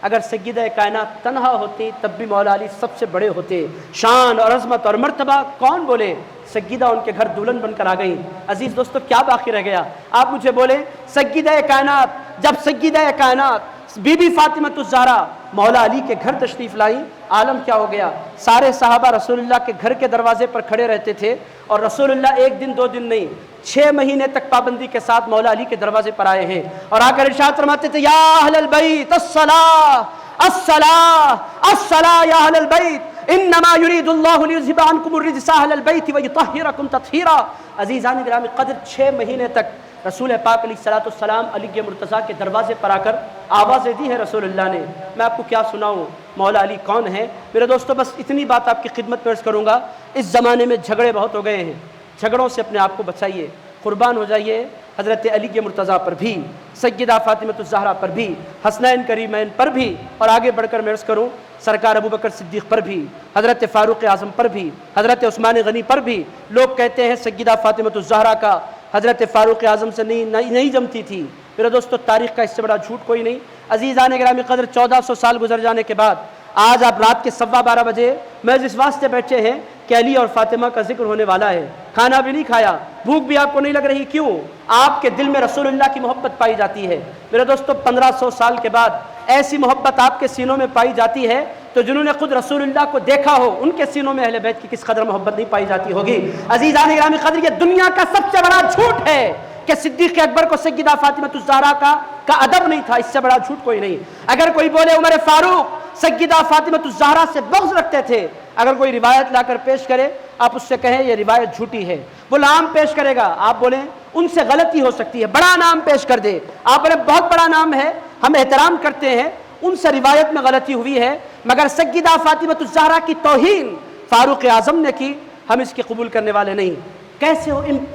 S2: اگر سیدہ کائنات تنہا ہوتی تب بھی مولا علی سب سے بڑے ہوتے۔ شان اور عظمت اور مرتبہ کون بولے؟ سیدہ ان کے گھر دلہن بن کر آ گئی۔ عزیز دوستو، کیا باقی رہ گیا؟ آپ مجھے بولیں، سیدہ کائنات جب سیدہ کائنات بی بی فاطمہ الزہرا مولا علی کے گھر تشریف لائیں، عالم کیا ہو گیا؟ سارے صحابہ رسول اللہ کے گھر کے دروازے پر کھڑے رہتے تھے، اور رسول اللہ ایک دن دو دن نہیں 6 مہینے تک پابندی کے ساتھ مولا علی کے دروازے پر آئے ہیں، اور آ کر ارشاد فرماتے تھے یا اہل البیت الصلاۃ الصلاۃ الصلاۃ یا اہل البیت انما یرید اللہ لیذھب عنکم الرجس اہل البیت ویطہرکم تطہیرا۔ عزیزان گرامی قدر 6 مہینے تک رسول پاک علیہ السلام علی مرتضیٰ کے دروازے پر آ کر آوازیں دی ہے رسول اللہ نے۔ میں آپ کو کیا سناؤں مولا علی کون ہے؟ میرے دوستو بس اتنی بات آپ کی خدمت میں عرض کروں گا، اس زمانے میں جھگڑے بہت ہو گئے ہیں، جھگڑوں سے اپنے آپ کو بچائیے، قربان ہو جائیے حضرت علی مرتضیٰ پر بھی، سیدہ فاطمہ الزہرا پر بھی، حسنین کریمین پر بھی، اور آگے بڑھ کر میں عرض کروں سرکار ابوبکر صدیق پر بھی، حضرت فاروق اعظم پر بھی، حضرت عثمان غنی پر بھی۔ لوگ کہتے ہیں سیدہ فاطمہ الزہرا کا حضرت فاروق اعظم سے نہیں جمتی تھی۔ میرے دوستو، تاریخ کا اس سے بڑا جھوٹ کوئی نہیں۔ عزیزان گرامی قدر 1400 سال گزر جانے کے بعد آج آپ رات کے 12:15 بجے محض اس واسطے بیٹھے ہیں کہ علی اور فاطمہ کا ذکر ہونے والا ہے، کھانا بھی نہیں کھایا، بھوک بھی آپ کو نہیں لگ رہی، کیوں؟ آپ کے دل میں رسول اللہ کی محبت پائی جاتی ہے۔ میرے دوستو، 1500 سال کے بعد ایسی محبت آپ کے سینوں میں پائی جاتی ہے تو جنہوں نے خود رسول اللہ کو دیکھا ہو ان کے سینوں میں اہل بیت کی کس قدر محبت نہیں پائی جاتی ہوگی۔ عزیزان گرامی قدر، یہ دنیا کا سب سے بڑا جھوٹ ہے کہ صدیق اکبر کو سیدہ فاطمہ الزہرا کا ادب نہیں تھا، اس سے بڑا جھوٹ کوئی نہیں۔ اگر کوئی بولے عمر فاروق سیدہ فاطمہ الزہرا سے بغض رکھتے تھے، اگر کوئی روایت لا کر پیش کرے آپ اس سے کہیں یہ روایت جھوٹی ہے، وہ نام پیش کرے گا، آپ بولیں ان سے غلطی ہو سکتی ہے، بڑا نام پیش کر دے، آپ بولیں بہت بڑا نام ہے، ہم احترام کرتے ہیں، ان سے روایت میں غلطی ہوئی ہے، مگر سیدہ فاطمہ الزہرا کی توہین فاروق اعظم نے کی، ہم اس کی قبول کرنے والے نہیں۔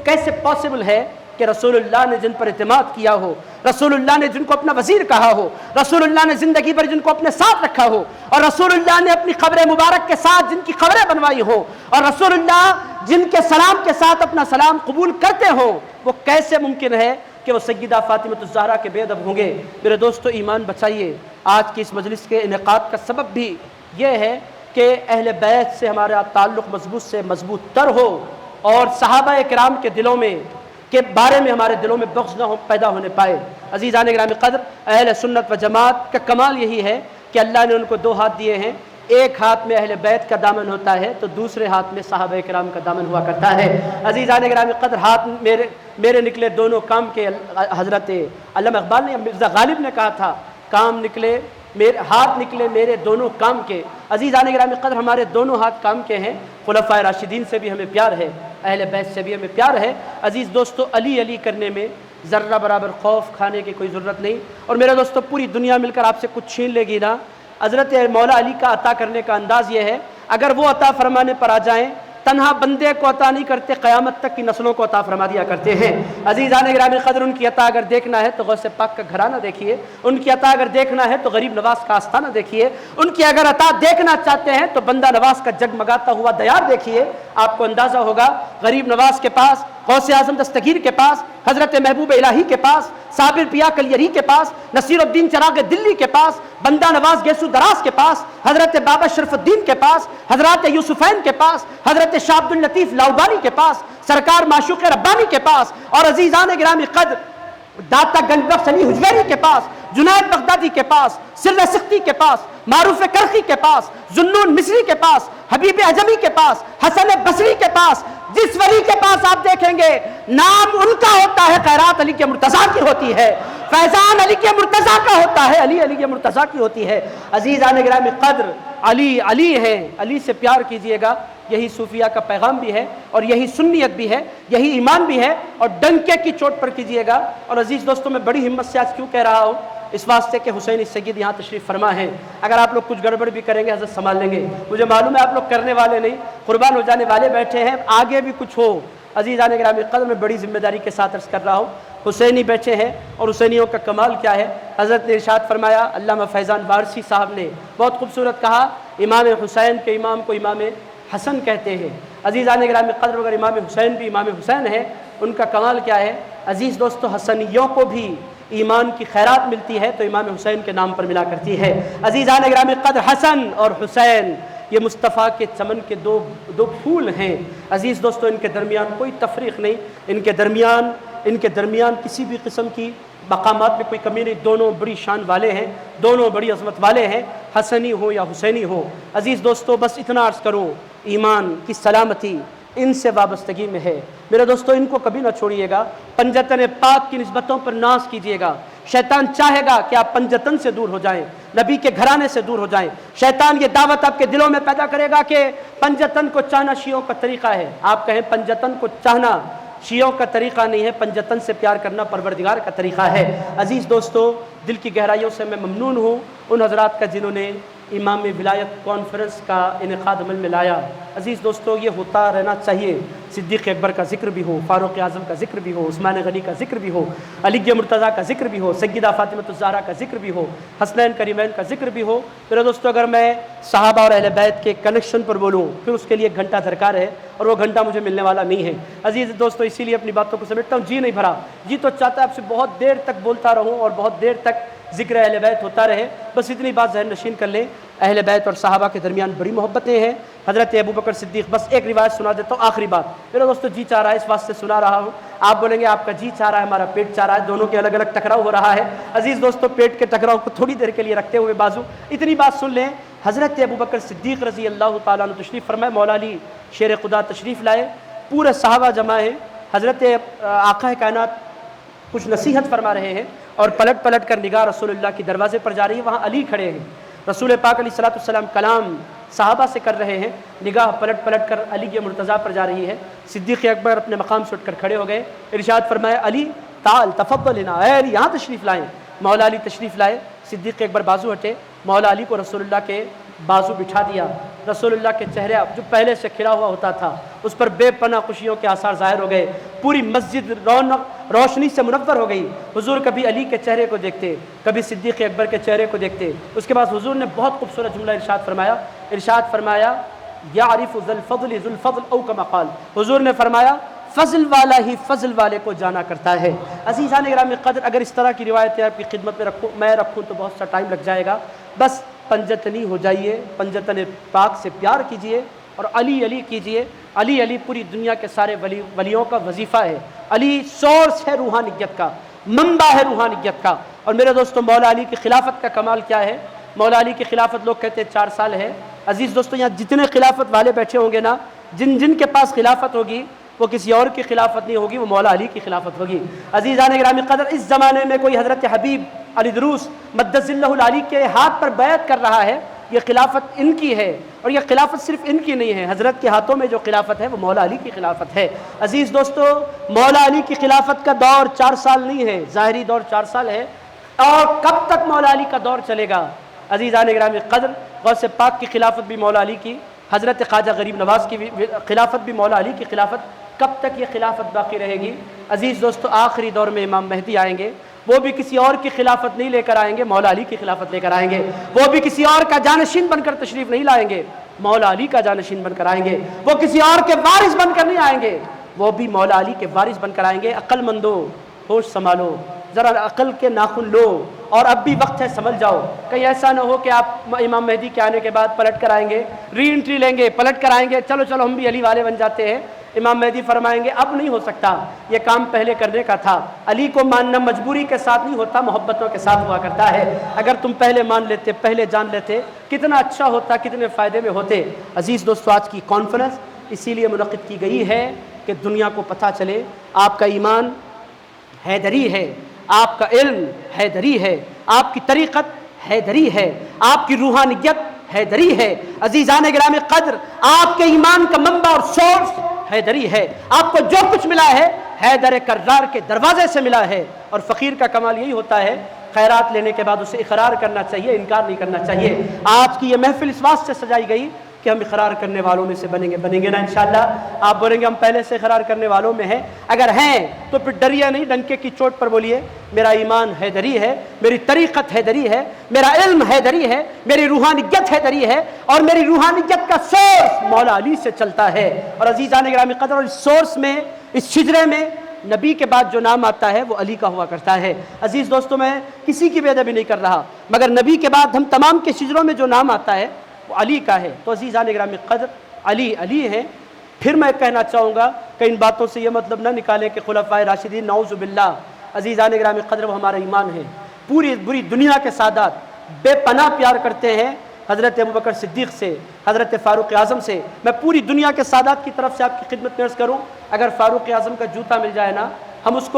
S2: کیسے پاسبل ہے کہ رسول اللہ نے جن پر اعتماد کیا ہو، رسول اللہ نے جن کو اپنا وزیر کہا ہو، رسول اللہ نے زندگی پر جن کو اپنے ساتھ رکھا ہو، اور رسول اللہ نے اپنی قبر مبارک کے ساتھ جن کی قبریں بنوائی ہو، اور رسول اللہ جن کے سلام کے ساتھ اپنا سلام قبول کرتے ہوں، وہ کیسے ممکن ہے کہ وہ سیدہ فاطمہ الزہرا کے بے ادب ہوں گے؟ میرے دوستو، ایمان بچائیے۔ آج کی اس مجلس کے انعقاد کا سبب بھی یہ ہے کہ اہل بیت سے ہمارا تعلق مضبوط سے مضبوط تر ہو، اور صحابہ کرام کے دلوں میں کے بارے میں ہمارے دلوں میں بغض نہ پیدا ہونے پائے۔ عزیزان گرامی قدر، اہل سنت و جماعت کا کمال یہی ہے کہ اللہ نے ان کو 2 ہاتھ دیے ہیں، ایک ہاتھ میں اہل بیت کا دامن ہوتا ہے تو دوسرے ہاتھ میں صحابہ کرام کا دامن ہوا کرتا ہے۔ عزیزان گرامی قدر، ہاتھ میرے نکلے دونوں کام کے، حضرت علامہ اقبال نے، مرزا غالب نے کہا تھا، ہاتھ نکلے میرے دونوں کام کے۔ عزیزان گرامی قدر، ہمارے دونوں ہاتھ کام کے ہیں، خلفائے راشدین سے بھی ہمیں پیار ہے، اہل بیت سے بھی ہمیں پیار ہے۔ عزیز دوستو، علی کرنے میں ذرہ برابر خوف کھانے کی کوئی ضرورت نہیں، اور میرے دوستو پوری دنیا مل کر آپ سے کچھ چھین لے گی نا، حضرت مولا علی کا عطا کرنے کا انداز یہ ہے، اگر وہ عطا فرمانے پر آ جائیں، تنہا بندے کو عطا نہیں کرتے، قیامت تک کی نسلوں کو عطا فرما دیا کرتے ہیں۔ عزیزان گرامی قدر، ان کی عطا اگر دیکھنا ہے تو غوث پاک کا گھرانہ دیکھیے، ان کی عطا اگر دیکھنا ہے تو غریب نواز کا آستانہ دیکھیے، ان کی اگر عطا دیکھنا چاہتے ہیں تو بندہ نواز کا جگمگاتا ہوا دیار دیکھیے، آپ کو اندازہ ہوگا غریب نواز کے پاس، غوث اعظم دستگیر کے پاس، حضرت محبوب الہی کے پاس، صابر پیا کلیری کے پاس، نصیر الدین چراغ دلی کے پاس، بندہ نواز گیسو دراز کے پاس، حضرت بابا شرف الدین کے پاس، حضرات یوسفین کے پاس، حضرت شاہ عبد اللطیف لاؤبانی کے پاس، سرکار معشوق ربانی کے پاس، اور عزیزان گرامی قدر داتا گنج بخش علی حجویری کے پاس، جنید بغدادی کے پاس، سر سختی کے پاس، معروف کرخی کے پاس، ذوالنون مصری کے پاس، حبیب اعجمی کے پاس، حسن بصری کے پاس، جس ولی کے پاس آپ دیکھیں گے نام ان کا ہوتا ہے، خیرات علی کے مرتضیٰ کی ہوتی ہے، فیضان علی کے مرتضیٰ کا ہوتا ہے، علی کے مرتضیٰ کی ہوتی ہے۔ عزیزان گرامی قدر، علی ہیں، علی سے پیار کیجئے گا، یہی صوفیہ کا پیغام بھی ہے اور یہی سنیت بھی ہے، یہی ایمان بھی ہے، اور ڈنکے کی چوٹ پر کیجئے گا۔ اور عزیز دوستوں، میں بڑی ہمت سے آج کیوں کہہ رہا ہوں؟ اس واسطے کہ حسین سید یہاں تشریف فرما ہے، اگر آپ لوگ کچھ گڑبڑ بھی کریں گے حضرت سنبھال لیں گے، مجھے معلوم ہے آپ لوگ کرنے والے نہیں، قربان ہو جانے والے بیٹھے ہیں، آگے بھی کچھ ہو۔ عزیزان گرامی قدر، میں بڑی ذمہ داری کے ساتھ عرض کر رہا ہوں، حسینی بیٹھے ہیں، اور حسینیوں کا کمال کیا ہے؟ حضرت نے ارشاد فرمایا، علامہ فیضان وارثی صاحب نے بہت خوبصورت کہا، امام حسین کے امام کو امام حسن کہتے ہیں۔ عزیزان گرامی قدر، اگر امام حسین بھی امام حسین ہے، ان کا کمال کیا ہے؟ عزیز دوستو، حسنیوں کو بھی ایمان کی خیرات ملتی ہے تو امام حسین کے نام پر ملا کرتی ہے۔ عزیزان گرامی قدر، حسن اور حسین یہ مصطفیٰ کے چمن کے دو پھول ہیں۔ عزیز دوستو، ان کے درمیان کوئی تفریق نہیں، ان کے درمیان کسی بھی قسم کی مقامات میں کوئی کمی نہیں، دونوں بڑی شان والے ہیں، دونوں بڑی عظمت والے ہیں، حسنی ہو یا حسینی ہو۔ عزیز دوستو، بس اتنا عرض کروں، ایمان کی سلامتی ان سے وابستگی میں ہے۔ میرے دوستو، ان کو کبھی نہ چھوڑیے گا، پنجتن پاک کی نسبتوں پر ناز کیجیے گا۔ شیطان چاہے گا کہ آپ پنجتن سے دور ہو جائیں، نبی کے گھرانے سے دور ہو جائیں۔ شیطان یہ دعوت آپ کے دلوں میں پیدا کرے گا کہ پنجتن کو چاہنا شیعوں کا طریقہ ہے۔ آپ کہیں پنجتن کو چاہنا شیعوں کا طریقہ نہیں ہے، پنجتن سے پیار کرنا پروردگار کا طریقہ ہے۔ عزیز دوستو، دل کی گہرائیوں سے میں ممنون ہوں ان حضرات کا جنہوں نے امام ولایت کانفرنس کا انعقاد عمل میں لایا۔ عزیز دوستو، یہ ہوتا رہنا چاہیے، صدیق اکبر کا ذکر بھی ہو، فاروق اعظم کا ذکر بھی ہو، عثمان غنی کا ذکر بھی ہو، علی مرتضیٰ کا ذکر بھی ہو، سیدہ فاطمہ الزہرا کا ذکر بھی ہو، حسنین کریمین کا ذکر بھی ہو۔ میرے دوستو، اگر میں صحابہ اور اہل بیت کے کنیکشن پر بولوں پھر اس کے لیے ایک گھنٹہ درکار ہے، اور وہ گھنٹہ مجھے ملنے والا نہیں ہے۔ عزیز دوستو، اسی لیے اپنی باتوں کو سمیٹتا ہوں، جی نہیں بھرا، جی تو چاہتا ہے آپ سے بہت دیر تک بولتا رہوں اور بہت دیر تک ذکر اہل بیت ہوتا رہے، بس اتنی بات ذہن نشین کر لیں، اہل بیت اور صحابہ کے درمیان بڑی محبتیں ہیں۔ حضرت ابوبکر صدیق، بس ایک روایت سنا دیتا ہوں، آخری بات، میرے دوستو جی چاہ رہا ہے اس واسطے سنا رہا ہوں، آپ بولیں گے آپ کا جی چاہ رہا ہے، ہمارا پیٹ چاہ رہا ہے، دونوں کے الگ الگ ٹکراؤ ہو رہا ہے۔ عزیز دوستو، پیٹ کے ٹکراؤ کو تھوڑی دیر کے لیے رکھتے ہوئے بازو، اتنی بات سن لیں، حضرت ابوبکر صدیق رضی اللہ تعالیٰ عنہ تشریف فرمائے، مولا علی شیر خدا تشریف لائے، پورے صحابہ جمع ہیں، حضرت آقا کائنات کچھ نصیحت فرما رہے ہیں، اور پلٹ پلٹ کر نگاہ رسول اللہ کی دروازے پر جا رہی ہے، وہاں علی کھڑے ہیں، رسول پاک علیہ السلام کلام صحابہ سے کر رہے ہیں، نگاہ پلٹ پلٹ کر علی کے مرتضیٰ پر جا رہی ہے۔ صدیق اکبر اپنے مقام سے اٹھ کر کھڑے ہو گئے، ارشاد فرمایا، علی تعال تفضل لنا، اے علی یہاں تشریف لائیں۔ مولا علی تشریف لائے، صدیق اکبر بازو ہٹے، مولا علی کو رسول اللہ کے بازو بٹھا دیا، رسول اللہ کے چہرے جو پہلے سے کھلا ہوا ہوتا تھا اس پر بے پناہ خوشیوں کے آثار ظاہر ہو گئے، پوری مسجد روشنی سے منور ہو گئی۔ حضور کبھی علی کے چہرے کو دیکھتے، کبھی صدیق اکبر کے چہرے کو دیکھتے۔ اس کے بعد حضور نے بہت خوبصورت جملہ ارشاد فرمایا، یعرف ذو الفضل ذو الفضل او کما قال، حضور نے فرمایا فضل والا ہی فضل والے کو جانا کرتا ہے۔ عزیزان گرامی قدر، اگر اس طرح کی روایتیں آپ کی خدمت میں رکھوں تو بہت سا ٹائم لگ جائے گا، بس پنجتنی ہو جائیے، پنجتن پاک سے پیار کیجئے اور علی علی کیجئے۔ علی علی پوری دنیا کے سارے ولیوں کا وظیفہ ہے، علی سورس ہے روحانیت کا، منبع ہے روحانیت کا۔ اور میرے دوستو، مولا علی کی خلافت کا کمال کیا ہے؟ مولا علی کی خلافت لوگ کہتے ہیں 4 سال ہے۔ عزیز دوستو، یہاں جتنے خلافت والے بیٹھے ہوں گے نا، جن کے پاس خلافت ہوگی وہ کسی اور کی خلافت نہیں ہوگی، وہ مولا علی کی خلافت ہوگی۔ عزیزان گرامی قدر، اس زمانے میں کوئی حضرت حبیب علی دروس مدد اللہ العلی کے ہاتھ پر بیعت کر رہا ہے، یہ خلافت ان کی ہے، اور یہ خلافت صرف ان کی نہیں ہے، حضرت کے ہاتھوں میں جو خلافت ہے وہ مولا علی کی خلافت ہے۔ عزیز دوستو، مولا علی کی خلافت کا دور 4 سال نہیں ہے، ظاہری دور 4 سال ہے، اور کب تک مولا علی کا دور چلے گا؟ عزیزان گرامی قدر، غوث پاک کی خلافت بھی مولا علی کی، حضرت خواجہ غریب نواز کی خلافت بھی مولا علی کی خلافت، کب تک یہ خلافت باقی رہے گی؟ عزیز دوستو، آخری دور میں امام مہدی آئیں گے، وہ بھی کسی اور کی خلافت نہیں لے کر آئیں گے، مولا علی کی خلافت لے کر آئیں گے۔ وہ بھی کسی اور کا جانشین بن کر تشریف نہیں لائیں گے، مولا علی کا جانشین بن کر آئیں گے۔ وہ کسی اور کے وارث بن کر نہیں آئیں گے، وہ بھی مولا علی کے وارث بن کر آئیں گے۔ عقل مندو، ہوش سنبھالو، ذرا عقل کے ناخن لو، اور اب بھی وقت ہے، سمجھ جاؤ، کہیں ایسا نہ ہو کہ آپ امام مہدی کے آنے کے بعد پلٹ کر آئیں گے، ری انٹری لیں گے، پلٹ کر آئیں گے، چلو ہم بھی علی والے بن جاتے ہیں۔ امام مہدی فرمائیں گے اب نہیں ہو سکتا، یہ کام پہلے کرنے کا تھا۔ علی کو ماننا مجبوری کے ساتھ نہیں ہوتا، محبتوں کے ساتھ ہوا کرتا ہے۔ اگر تم پہلے مان لیتے، پہلے جان لیتے، کتنا اچھا ہوتا، کتنے فائدے میں ہوتے۔ عزیز دوستو، آج کی کانفرنس اسی لیے منعقد کی گئی ہے کہ دنیا کو پتہ چلے آپ کا ایمان حیدری ہے، آپ کا علم حیدری ہے، آپ کی طریقت حیدری ہے، آپ کی روحانیت حیدری ہے۔ عزیزان گرامی قدر، آپ کے ایمان کا منبع اور سورس حیدری ہے۔ آپ کو جو کچھ ملا ہے حیدر کرار کے دروازے سے ملا ہے، اور فقیر کا کمال یہی ہوتا ہے خیرات لینے کے بعد اسے اقرار کرنا چاہیے، انکار نہیں کرنا چاہیے۔ آج کی یہ محفل اس واسطے سے سجائی گئی کہ ہم اقرار کرنے والوں میں سے بنیں گے نا انشاءاللہ۔ آپ بولیں گے ہم پہلے سے اقرار کرنے والوں میں ہیں، اگر ہیں تو پھر ڈریے نہیں، ڈنکے کی چوٹ پر بولیے میرا ایمان حیدری ہے، میری طریقت حیدری ہے، میرا علم حیدری ہے، میری روحانیت حیدری ہے، اور میری روحانیت کا سورس مولا علی سے چلتا ہے۔ اور عزیزان گرامی قدر، اور اس سورس میں، اس شجرے میں نبی کے بعد جو نام آتا ہے وہ علی کا ہوا کرتا ہے۔ عزیز دوستو، میں کسی کی بے ادبی نہیں کر رہا، مگر نبی کے بعد ہم تمام کے شجروں میں جو نام آتا ہے وہ علی کا ہے۔ تو عزیزان گرامی قدر، علی ہیں۔ پھر میں کہنا چاہوں گا کہ ان باتوں سے یہ مطلب نہ نکالیں کہ خلفائے راشدین نعوذ باللہ، عزیزان گرامی قدر وہ ہمارا ایمان ہے۔ پوری دنیا کے سادات بے پناہ پیار کرتے ہیں حضرت ابوبکر صدیق سے، حضرت فاروق اعظم سے۔ میں پوری دنیا کے سادات کی طرف سے آپ کی خدمت میں عرض کروں، اگر فاروق اعظم کا جوتا مل جائے نا، ہم اس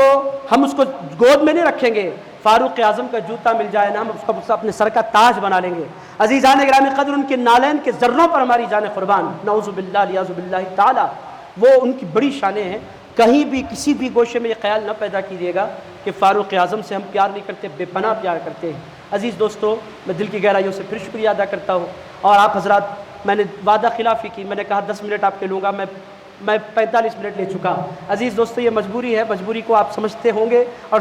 S2: کو گود میں نہیں رکھیں گے، فاروق اعظم کا جوتا مل جائے نا، ہم اس کو اپنے سر کا تاج بنا لیں گے۔ عزیزان گرامی قدر، ان کے نالین کے ذروں پر ہماری جان قربان، نعوذ باللہ الیاذ باللہ تعالی، وہ ان کی بڑی شانیں ہیں۔ کہیں بھی کسی بھی گوشے میں یہ خیال نہ پیدا کیجیے گا کہ فاروق اعظم سے ہم پیار نہیں کرتے، بے پناہ پیار کرتے ہیں۔ عزیز دوستو، میں دل کی گہرائیوں سے پھر شکریہ ادا کرتا ہوں، اور آپ حضرات، میں نے وعدہ خلافی کی، میں نے کہا 10 منٹ آپ کے لوں گا، میں 45 منٹ لے چکا۔ عزیز دوستو، یہ مجبوری ہے، مجبوری کو آپ سمجھتے ہوں گے اور